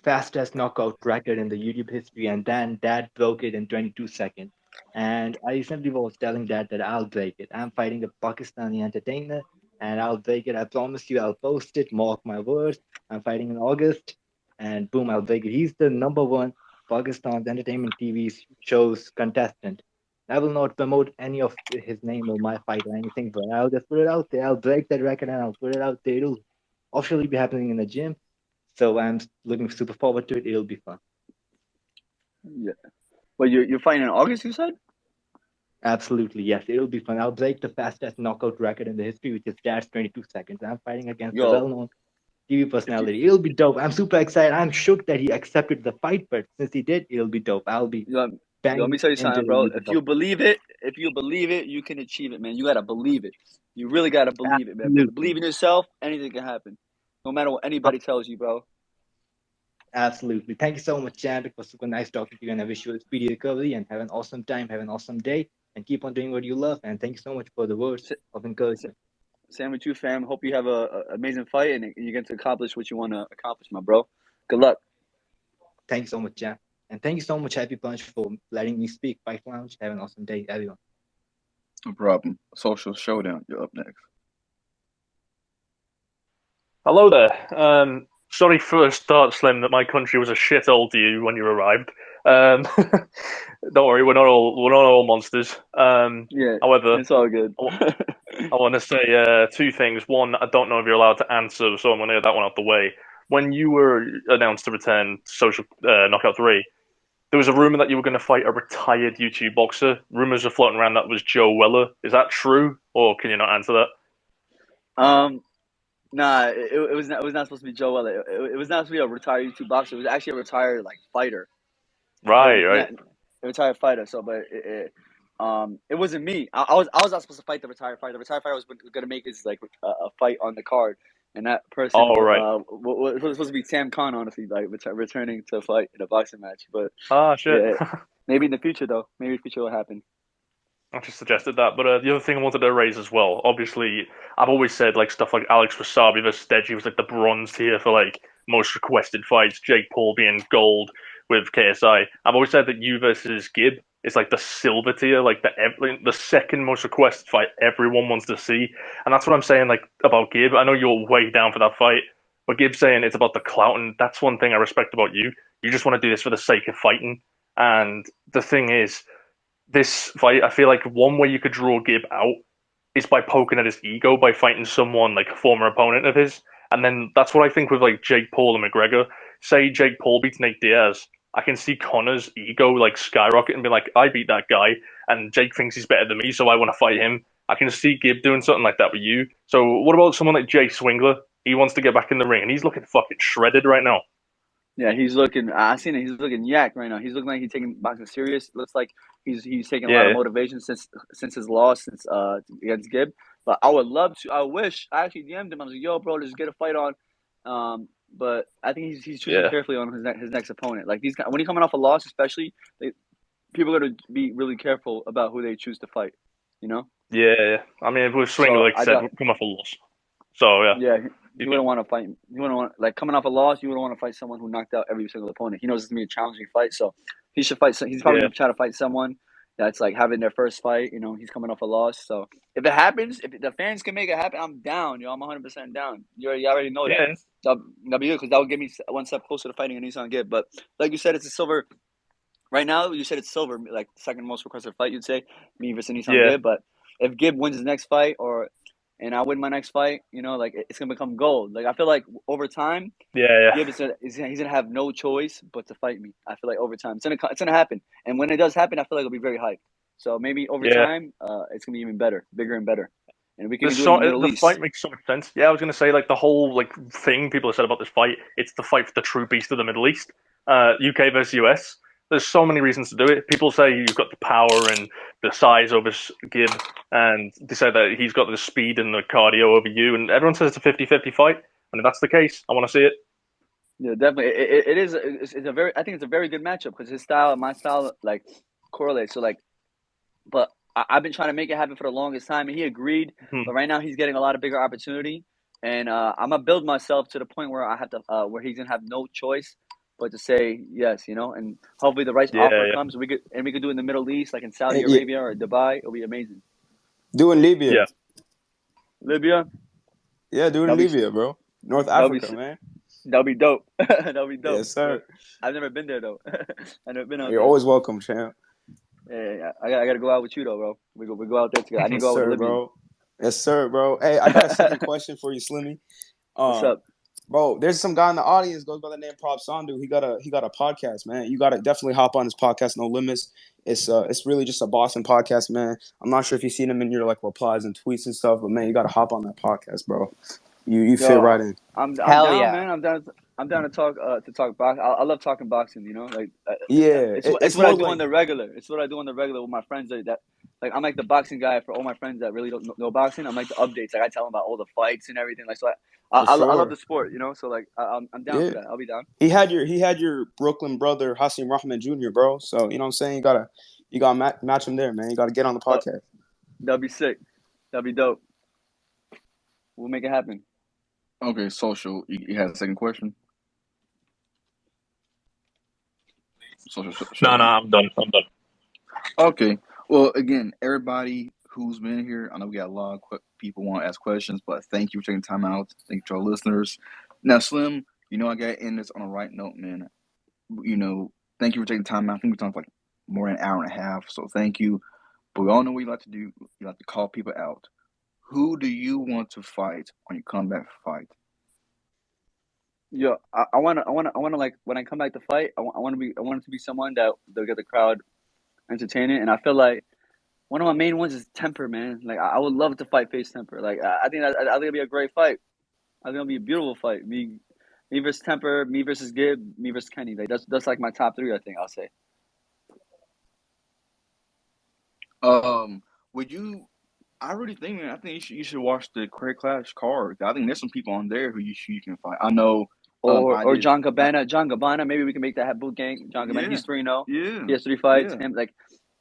fastest knockout record in the YouTube history, and then Dad broke it in 22 seconds. And I recently was telling Dad that I'll break it. I'm fighting a Pakistani entertainer, and I'll break it. I promise you, I'll post it. Mark my words. I'm fighting in August, and boom, I'll break it. He's the number one Pakistan's entertainment TV shows contestant. I will not promote any of his name or my fight or anything, but I'll just put it out there. I'll break that record and I'll put it out there. It'll officially be happening in the gym. So I'm looking super forward to it. It'll be fun. Yeah. Well, you're fighting in August, you said? Absolutely, yes. It'll be fun. I'll break the fastest knockout record in the history, which is Dad's 22 seconds. I'm fighting against a well-known TV personality. It'll be dope. I'm super excited. I'm shook that he accepted the fight, but since he did, it'll be dope. I'll be banging let me tell you into something, bro. YouTube. If you believe it, you can achieve it, man. You gotta believe it. You really gotta believe it, man. Absolutely. Believe in yourself, anything can happen. No matter what anybody tells you, bro. Absolutely. Thank you so much, champ. It was super nice talking to you, and I wish you a speedy recovery and have an awesome time, have an awesome day, and keep on doing what you love. And thank you so much for the words of encouragement. Same with you, fam. Hope you have a amazing fight and you get to accomplish what you want to accomplish, my bro. Good luck. Thank you so much, champ. And thank you so much, Happy Punch, for letting me speak. Fight Lounge. Have an awesome day, everyone. No problem. Social Showdown. You're up next. Hello there. Sorry for a start, Slim, that my country was a shithole to you when you arrived. Don't worry, we're not all monsters. Yeah, however, it's all good. I want to say two things. One, I don't know if you're allowed to answer, so I'm going to get that one out the way. When you were announced to return Social Knockout 3, there was a rumor that you were going to fight a retired YouTube boxer. Rumors are floating around that was Joe Weller. Is that true, or can you not answer that? Nah, it was not supposed to be Joe Weller. It was not supposed to be a retired YouTube boxer. It was actually a retired fighter. Right. Yeah, a retired fighter. So, but it wasn't me. I was not supposed to fight the retired fighter. The retired fighter was going to make his a fight on the card, and that person was supposed to be Sam Khan. Honestly, returning to fight in a boxing match. But shit. Yeah, maybe in the future though. Maybe in the future will happen. I just suggested that, but the other thing I wanted to raise as well, obviously, I've always said stuff like Alex Wasabi versus Deji was the bronze tier for most requested fights. Jake Paul being gold with KSI. I've always said that you versus Gib is the silver tier, the second most requested fight everyone wants to see, and that's what I'm saying about Gib. I know you're way down for that fight, but Gib's saying it's about the clout, and that's one thing I respect about you. You just want to do this for the sake of fighting, and the thing is, this fight, I feel like one way you could draw Gib out is by poking at his ego, by fighting someone like a former opponent of his. And then that's what I think with Jake Paul and McGregor. say Jake Paul beats Nate Diaz, I can see Connor's ego like skyrocket and be like, I beat that guy, and Jake thinks he's better than me, so I want to fight him. I can see Gib doing something like that with you. So what about someone like Jay Swingler? He wants to get back in the ring, and he's looking fucking shredded right now. Yeah, he's looking. I seen it. He's looking yak right now. He's looking like he's taking boxing serious. Looks like he's taking a lot of motivation since his loss against Gibb. But I would love to. I wish I actually DM'd him. I was like, "Yo, bro, let's get a fight on." But I think he's choosing carefully on his next opponent. Like these guys, when he's coming off a loss, especially, people are going to be really careful about who they choose to fight. You know? Yeah. I mean, with Swingler, like I said, come off a loss. So yeah. Yeah. You wouldn't want to fight. You wouldn't want coming off a loss. You wouldn't want to fight someone who knocked out every single opponent. He knows it's gonna be a challenging fight, so he should fight. He's probably gonna try to fight someone that's like having their first fight. You know, he's coming off a loss. So if it happens, if the fans can make it happen, I'm down. Yo, I'm 100% down. You already know that. Yeah. That'll be good because that would get me one step closer to fighting a Nissan Gibb. But like you said, it's a silver. Right now, you said it's silver, like second most requested fight. You'd say me versus Nissan Gibb. But if Gibb wins his next fight and I win my next fight, you know, like it's gonna become gold. Like I feel like over time, Gibb he's gonna have no choice but to fight me. I feel like over time, it's gonna happen. And when it does happen, I feel like it'll be very hyped. So maybe over time, it's gonna be even better, bigger and better. And we can do it in the Middle East. The fight makes so much sense. Yeah, I was gonna say like the whole like thing people have said about this fight. It's the fight for the true beast of the Middle East, UK versus US. There's so many reasons to do it. People say you've got the power and the size over Gibb, and they say that he's got the speed and the cardio over you, and everyone says it's a 50-50 fight. And if that's the case, I want to see it. Yeah, definitely. It is. It's a very. I think it's a very good matchup because his style and my style like correlate. So like, but I've been trying to make it happen for the longest time, and he agreed. But right now he's getting a lot of bigger opportunity, and I'm gonna build myself to the point where I have to, where he's gonna have no choice but to say yes, you know, and hopefully the right offer comes. We could do it in the Middle East, like in Saudi Arabia or Dubai. It'll be amazing. Do in Libya. Yeah. Libya. Yeah, do it in Libya, bro. North Africa, man. That'll be dope. That'll be dope. Yes, sir. I've never been there though. I've never been out there. You're always welcome, champ. Yeah. I gotta go out with you though, bro. We go out there together. I need to go out with Libya. Bro. Yes, sir, bro. Hey, I got a second question for you, Slimmy. What's up? Bro, there's some guy in the audience goes by the name Prop Sandu. He got a podcast, man. You gotta definitely hop on his podcast, No Limits. It's really just a Boston podcast, man. I'm not sure if you've seen him in your like replies and tweets and stuff, but man, you gotta hop on that podcast, bro. You fit right in. I'm down, man. I'm down to talk boxing. I love talking boxing. You know, like it's what I do on the regular. It's what I do on the regular with my friends. Like I'm like the boxing guy for all my friends that really don't know boxing. I'm like the updates. Like I tell them about all the fights and everything. Like so, I love the sport. You know, so like I'm down for that. I'll be down. He had your Brooklyn brother Hasim Rahman Jr., bro. So you know what I'm saying. You gotta match him there, man. You gotta get on the podcast. That'd be sick. That'd be dope. We'll make it happen. Okay, Social. You had a second question? Social. No, I'm done. Okay. Well, again, everybody who's been here, I know we got a lot of people want to ask questions, but thank you for taking time out. Thank you to our listeners. Now, Slim, you know I got to end this on a right note, man. You know, thank you for taking time out. I think we talked like more than an hour and a half, so thank you. But we all know what you like to do. You like to call people out. Who do you want to fight on your comeback fight? Yo, I wanna like when I come back to fight, I want it to be someone that they'll get the crowd entertaining, and I feel like one of my main ones is Temper, man. Like I would love to fight Faze Temper. Like I think it'll be a great fight. I think it'll be a beautiful fight. Me versus Temper, me versus Gibb, me versus Kenny. Like that's like my top three. I think I'll say. Would you? I really think, man. I think you should watch the Career Clash card. I think there's some people on there who you can fight. I know. Or John Gabbana. Maybe we can make that have boot gang. John Gabbana. He's 3-0. Yeah. He has 3 fights. Him like.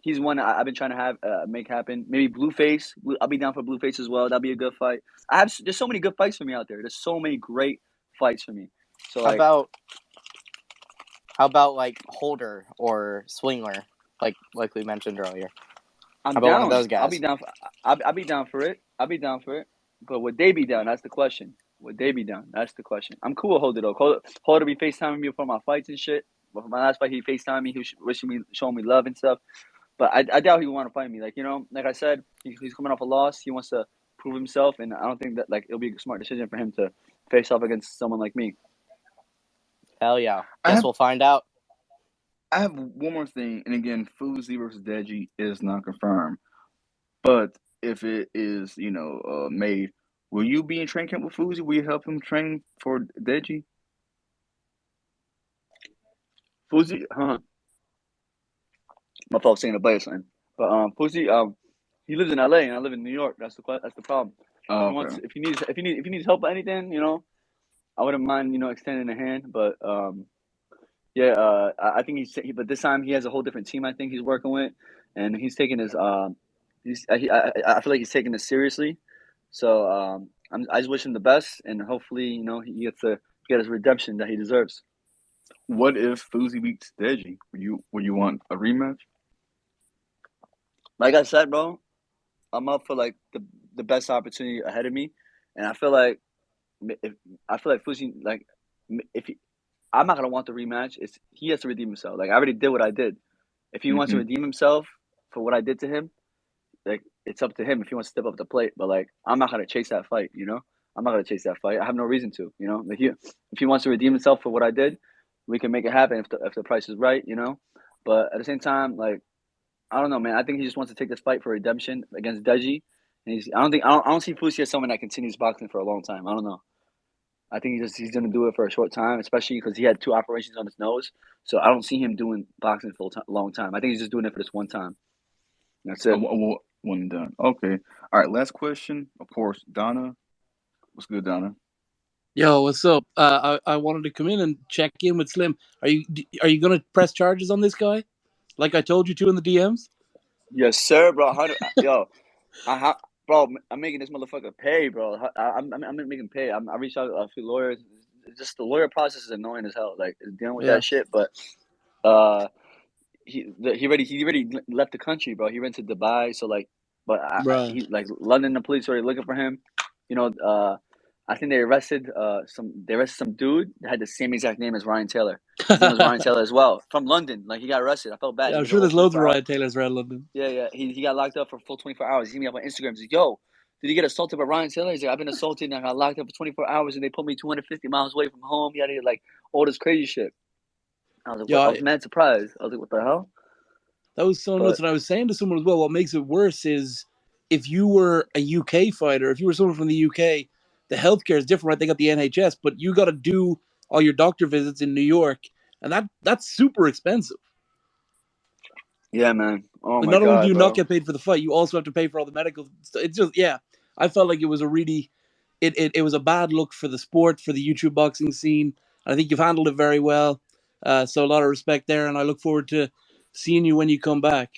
He's one I've been trying to have make happen. Maybe Blueface. I'll be down for Blueface as well. That'll be a good fight. There's so many good fights for me out there. There's so many great fights for me. So how about like Holder or Swingler, like we mentioned earlier? I'm how about down. One of those guys? I'll be down for it. But would they be down? That's the question. I'm cool with Holder though. Holder be FaceTiming me for my fights and shit. But for my last fight, he FaceTimed me. He was showing me love and stuff. But I doubt he would want to fight me. Like, you know, like I said, he's coming off a loss. He wants to prove himself, and I don't think that like it'll be a smart decision for him to face off against someone like me. Hell yeah. I Guess have we'll find out. I have one more thing, and again, Fousey versus Deji is not confirmed. But if it is, made, will you be in training camp with Fousey? Will you help him train for Deji? Fousey, huh? My folks saying a player son. But Fousey, he lives in LA and I live in New York. That's the problem. Oh, okay. If he needs help with anything, I wouldn't mind, extending a hand. But yeah, I think but this time he has a whole different team. I think he's working with, and he's taking his I feel like he's taking this seriously. So I just wish him the best, and hopefully, he gets to get his redemption that he deserves. What if Fousey beats Deji? Would you want a rematch? Like I said, bro, I'm up for like the best opportunity ahead of me, and I feel like Fousey, like if he, I'm not gonna want the rematch. He has to redeem himself. Like I already did what I did. If he wants to Hmm. redeem himself for what I did to him, like it's up to him if he wants to step up to the plate. But like I'm not gonna chase that fight. I'm not gonna chase that fight. I have no reason to. Like if he wants to redeem himself for what I did, we can make it happen if the price is right. But at the same time, like I don't know, man. I think he just wants to take this fight for redemption against Deji. And I don't see Fousey as someone that continues boxing for a long time. I don't know. I think he's gonna do it for a short time, especially because he had 2 operations on his nose. So I don't see him doing boxing for a long time. I think he's just doing it for this one time. That's it. One and done. Okay. All right. Last question. Of course, Donna. What's good, Donna? Yo, what's up? I wanted to come in and check in with Slim. Are you gonna press charges on this guy, like I told you to in the DMs? Yes, sir, bro. Yo, bro, I'm making this motherfucker pay, bro. I'm making pay. I reached out to a few lawyers. It's just the lawyer process is annoying as hell. Like dealing with Yeah, that shit. But uh, he already left the country, bro. He went to Dubai. So like, but right. he like London. The police already looking for him. You know, I think they arrested some dude that had the same exact name as Ryan Taylor. His name was Ryan Taylor as well, from London. Like he got arrested. I felt bad. Yeah, He I'm did a sure whole there's loads of 24 hours. Ryan Taylors around London. Yeah. He got locked up for full 24 hours. He hit me up on Instagram. He's like, yo, did you get assaulted by Ryan Taylor? He's like, I've been assaulted and I got locked up for 24 hours and they put me 250 miles away from home. He had to like all this crazy shit. I was like, Yeah, what? I was mad surprised. I was like, what the hell? that was so nuts. But And I was saying to someone as well, what makes it worse is if you were a UK fighter, if you were someone from the UK, the healthcare is different, right? They got the NHS, but you got to do all your doctor visits in New York, and that's super expensive. yeah, man. Oh Like, my not only do God, you not bro. get paid for the fight, you also have to pay for all the medical stuff. It's just, yeah, I felt like it was a really, it was a bad look for the sport, for the YouTube boxing scene. I think you've handled it very well. So a lot of respect there, and I look forward to seeing you when you come back.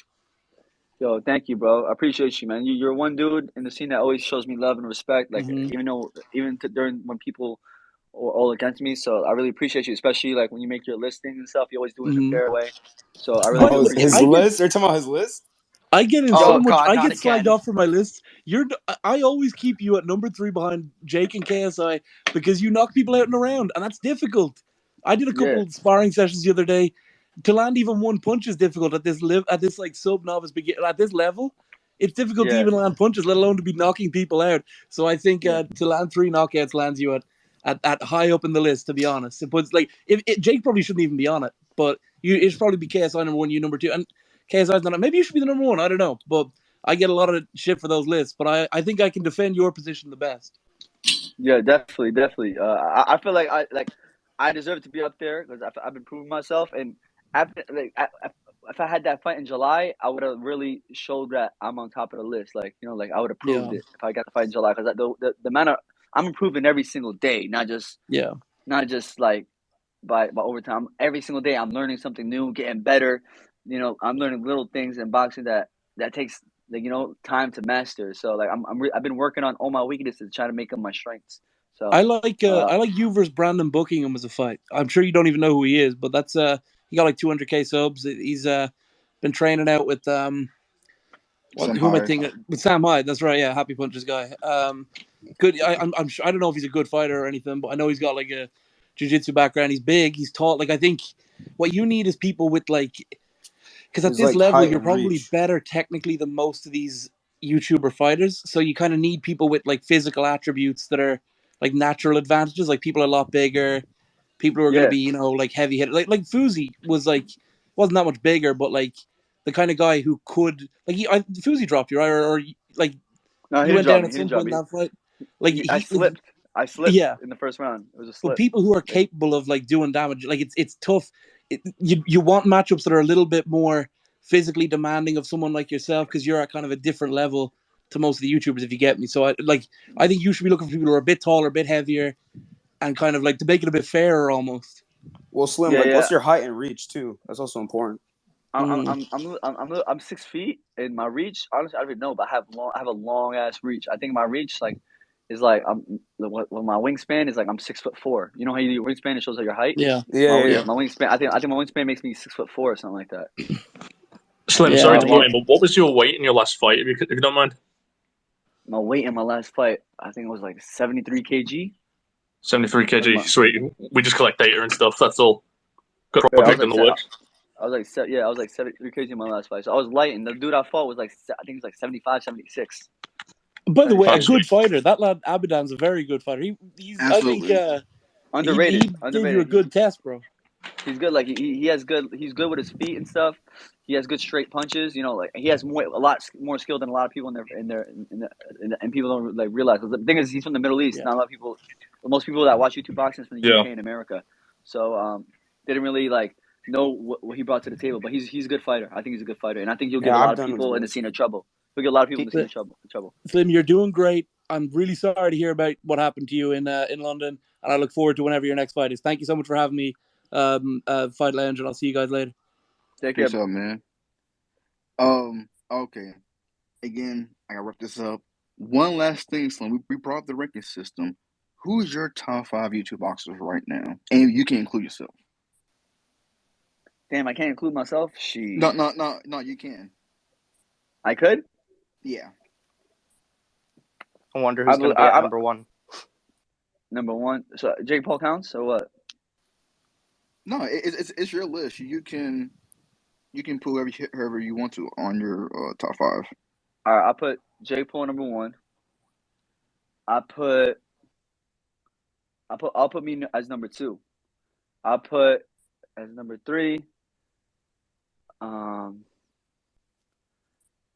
Yo, thank you, bro. I appreciate you, man. You're one dude in the scene that always shows me love and respect. Like, Hmm. during when people are all against me. So I really appreciate you, especially like when you make your listings and stuff. You always do it in a Hmm. fair way. So I really By do the Oh, way, appreciate his I you. get list? They're talking about his list? I get in so Oh Yo, much. God, I not get slagged again. off for my lists. I always keep you at number 3 behind Jake and KSI because you knock people out in a round, and that's difficult. I did a yeah, couple of sparring sessions the other day. To land even one punch is difficult at this like sub novice begin at this level. It's difficult to yeah, even land punches, let alone to be knocking people out. So I think yeah, to land 3 knockouts lands you at high up in the list. To be honest, it puts like if Jake probably shouldn't even be on it, but it should probably be KSI number 1, you number 2, and KSI's not. Maybe you should be the number 1. I don't know, but I get a lot of shit for those lists. But I think I can defend your position the best. yeah. Definitely, definitely. I feel like I deserve to be up there because I've been proving myself. And after like if I had that fight in July, I would have really showed that I'm on top of the list. Like like I would have proved Yeah, it if I got the fight in July because the amount of I'm improving every single day, yeah. not just like by overtime. Every single day, I'm learning something new, getting better. I'm learning little things in boxing that takes like time to master. So like I've been working on all my weaknesses to try to make them my strengths. So I like you versus Brandon Buckingham as a fight. I'm sure you don't even know who he is, but that's he got like 200K subs. He's been training out with Sam who am I Hyde. thinking with Sam Hyde. That's right, yeah, Happy Punches guy. Good. I'm sure, I don't know if he's a good fighter or anything, but I know he's got like a jiu-jitsu background. He's big. He's tall. Like I think what you need is people with like because at His this like level height you're and probably reach. better technically than most of these YouTuber fighters. So you kind of need people with like physical attributes that are like natural advantages. Like people are a lot bigger. people who are going to Yeah. be, you know, like heavy hit. Like Fousey was like wasn't that much bigger, but like the kind of guy who could like Fousey dropped you right, or like No, he you didn't went drop down me. at He some didn't drop point in me. that fight. Like I he slipped. I slipped yeah. in the first round. It was a But slip. people who are Like, capable of like doing damage, like it's tough. You want matchups that are a little bit more physically demanding of someone like yourself because you're at kind of a different level to most of the YouTubers, if you get me. So I think you should be looking for people who are a bit taller, a bit heavier, and kind of like to make it a bit fairer almost. Well, Slim, yeah, like, yeah. what's your height and reach too? That's also important. I'm 6 feet in my reach. Honestly, I don't even know, but I have a long ass reach. I think my reach is like what my wingspan is like. I'm 6'4". You know how you do your wingspan? It shows your height. Yeah, Yeah, yeah, yeah. My wingspan. I think my wingspan makes me 6'4" or something like that. Slim, yeah. sorry I to think butt in, but what was your weight in your last fight, if you don't mind? My weight in my last fight, I think it was like 73 kg. 73 Like kg. my, Sweet. We just collect data and stuff. That's all. Got a yeah, project in the works. I was like 73 kg in my last fight. So I was light, and the dude I fought was like I think he was like 75, 76. By the way, a 76. good fighter. That lad Abadan's a very good fighter. He's I think Absolutely. Underrated. he gave you a good test, bro. He's good. Like he has good. He's good with his feet and stuff. He has good straight punches. You know, like he has a lot more skill than a lot of people and people don't like realize. The thing is, he's from the Middle East. Yeah. Not a lot of people. Most people that watch YouTube boxing is from the UK and America. So they didn't really like know what he brought to the table. But he's a good fighter. I think he's a good fighter, and I think he'll give a lot of people in the scene of trouble. He'll get a lot of people in the scene of trouble. Slim, you're doing great. I'm really sorry to hear about what happened to you in London, and I look forward to whenever your next fight is. Thank you so much for having me, Fight Lounge, and I'll see you guys later. Take care. Peace out, man. Okay. Again, I gotta wrap this up. One last thing, Slim. We brought up the ranking system. Who's your top 5 YouTube boxers right now? And you can include yourself. Damn, I can't include myself. No, you can. I could. Yeah. I wonder who's going to be at number one. Number one. So Jake Paul counts or what? No, it's your list. You can put whoever you want to on your top 5. All right, I put Jake Paul number 1. I'll put me as number 2. I'll put as number 3.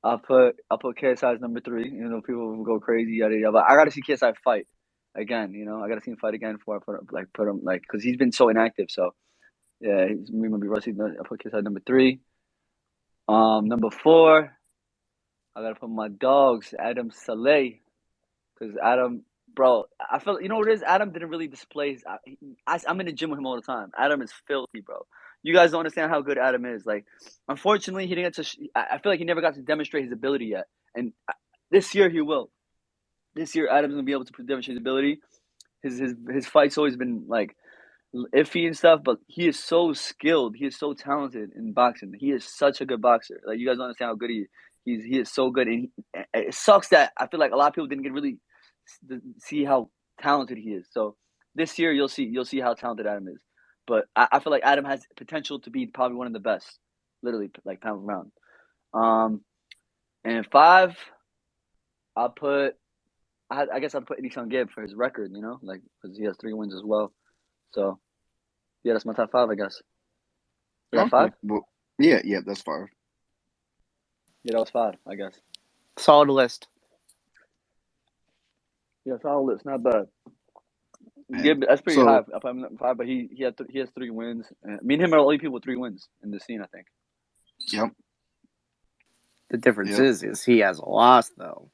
I'll put KSI as number 3. You know, people will go crazy, yada yada. But I gotta see KSI fight again. You know, I gotta see him fight again before I put him because he's been so inactive. So yeah, he's gonna be rusty. I put KSI number 3. Number 4. I gotta put my dogs, Adam Saleh, because Adam, bro, I feel, you know what it is? Adam didn't really display. I'm in the gym with him all the time. Adam is filthy, bro. You guys don't understand how good Adam is. Like, unfortunately, he didn't get to. I feel like he never got to demonstrate his ability yet, and this year he will. This year, Adam's gonna be able to demonstrate his ability. His fight's always been like iffy and stuff, but he is so skilled. He is so talented in boxing. He is such a good boxer. Like, you guys don't understand how good he is so good, and it sucks that I feel like a lot of people didn't get really see how talented he is. So this year you'll see how talented Adam is. But I feel like Adam has potential to be probably one of the best, literally, like pound for pound. And 5, I'll put. I guess I'll put Nishan Gibb for his record. You know, like because he has 3 wins as well. So yeah, that's my top 5, I guess. You got 5? Well, yeah, that's 5. Yeah, that was 5, I guess. Solid list. Yeah, solid list, not bad. Yeah, that's pretty high. I put him at 5, but he has 3 wins. Me and him are the only people with 3 wins in the scene, I think. Yep. The difference is he has a loss though.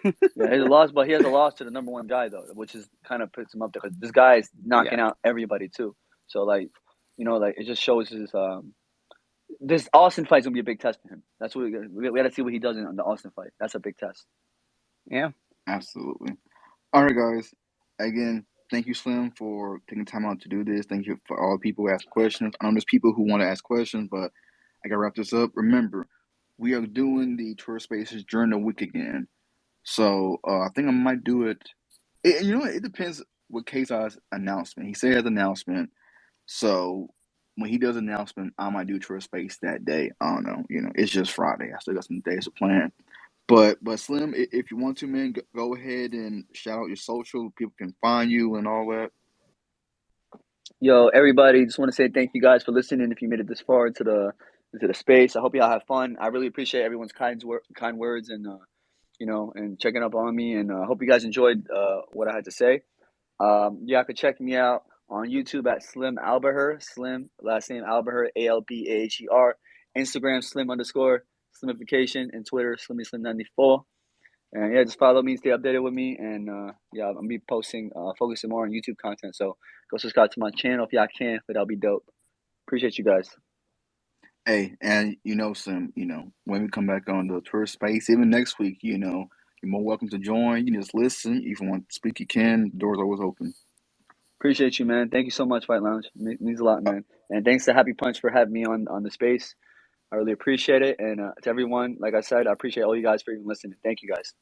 Yeah, he has a loss, but he has a loss to the number 1 guy though, which is kind of puts him up there because this guy is knocking out everybody too. So like, you know, like it just shows his this Austin fight is gonna be a big test for him. That's what we got to see what he does in the Austin fight. That's a big test. Yeah, absolutely. All right, guys. Again, thank you, Slim, for taking time out to do this. Thank you for all the people who ask questions. I know there's people who want to ask questions, but I gotta wrap this up. Remember, we are doing the Twitter Spaces during the week again. So I think I might do it. You know what? It depends what KSI's announcement. He said his announcement. So when he does announcement, I might do Twitter Space that day. I don't know. You know, it's just Friday. I still got some days to plan. But Slim, if you want to, man, go ahead and shout out your social. People can find you and all that. Yo, everybody, just want to say thank you guys for listening. If you made it this far into the space, I hope y'all have fun. I really appreciate everyone's kind words and and checking up on me. And I hope you guys enjoyed what I had to say. Y'all can check me out on YouTube at Slim Albaher. Slim, last name Albaher, Albaher. Instagram Slim_Slimification, and Twitter SlimmySlim94. And yeah, just follow me, stay updated with me, and yeah, I'm gonna be posting, focusing more on YouTube content. So go subscribe to my channel if y'all can. That'll be dope. Appreciate you guys. Hey, and Sim, when we come back on the tour space, even next week, you're more welcome to join. You can just listen. If you want to speak, you can. The door's always open. Appreciate you, man. Thank you so much, Fight Lounge. Means a lot, man. And thanks to Happy Punch for having me on the space. I really appreciate it. And to everyone, like I said, I appreciate all you guys for even listening. Thank you guys.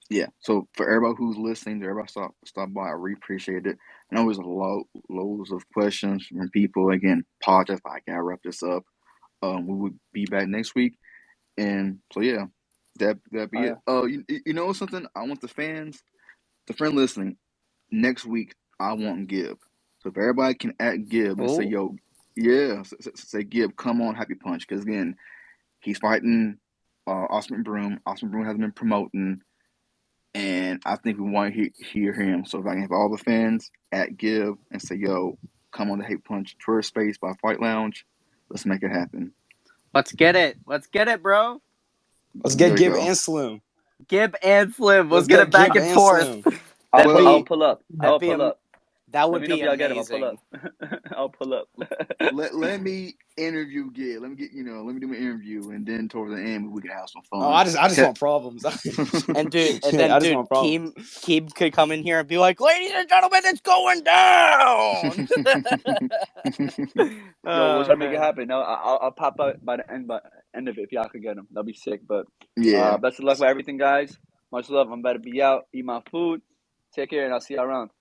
Yeah. So for everybody who's listening, everybody stop by. I really appreciate it. I know there's loads of questions from people. Again, apologize if I gotta wrap this up. We will be back next week, and so yeah, that be it. You know something? I want the friend listening next week. I want Gib. So if everybody can at Gib and say, "Yo, yeah," say Gib, come on, Happy Punch, because again, he's fighting Austin McBroom. Austin McBroom hasn't been promoting. And I think we want to hear him. So if I can have all the fans at Give and say, yo, come on the Hate Punch Tour Space by Fight Lounge, let's make it happen. Let's get it, bro. Let's get Gib and Slim. Gib and Slim. Let's get it back and forth. I'll pull up. That would be amazing. I'll pull up. Let me interview Gib. Let me do my interview, and then towards the end we can have some fun. Oh, I just want problems. And then Keeb could come in here and be like, "Ladies and gentlemen, it's going down." Yo, we'll try to make it happen. No, I'll pop out by the end of it if y'all could get him. That'll be sick. But yeah, best of luck with everything, guys. Much love. I'm about to be out, eat my food. Take care, and I'll see y'all around.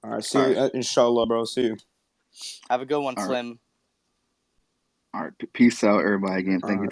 All right, see you. Inshallah, bro. See you. Have a good one, all Slim. All right, peace out, everybody. Again, thank you.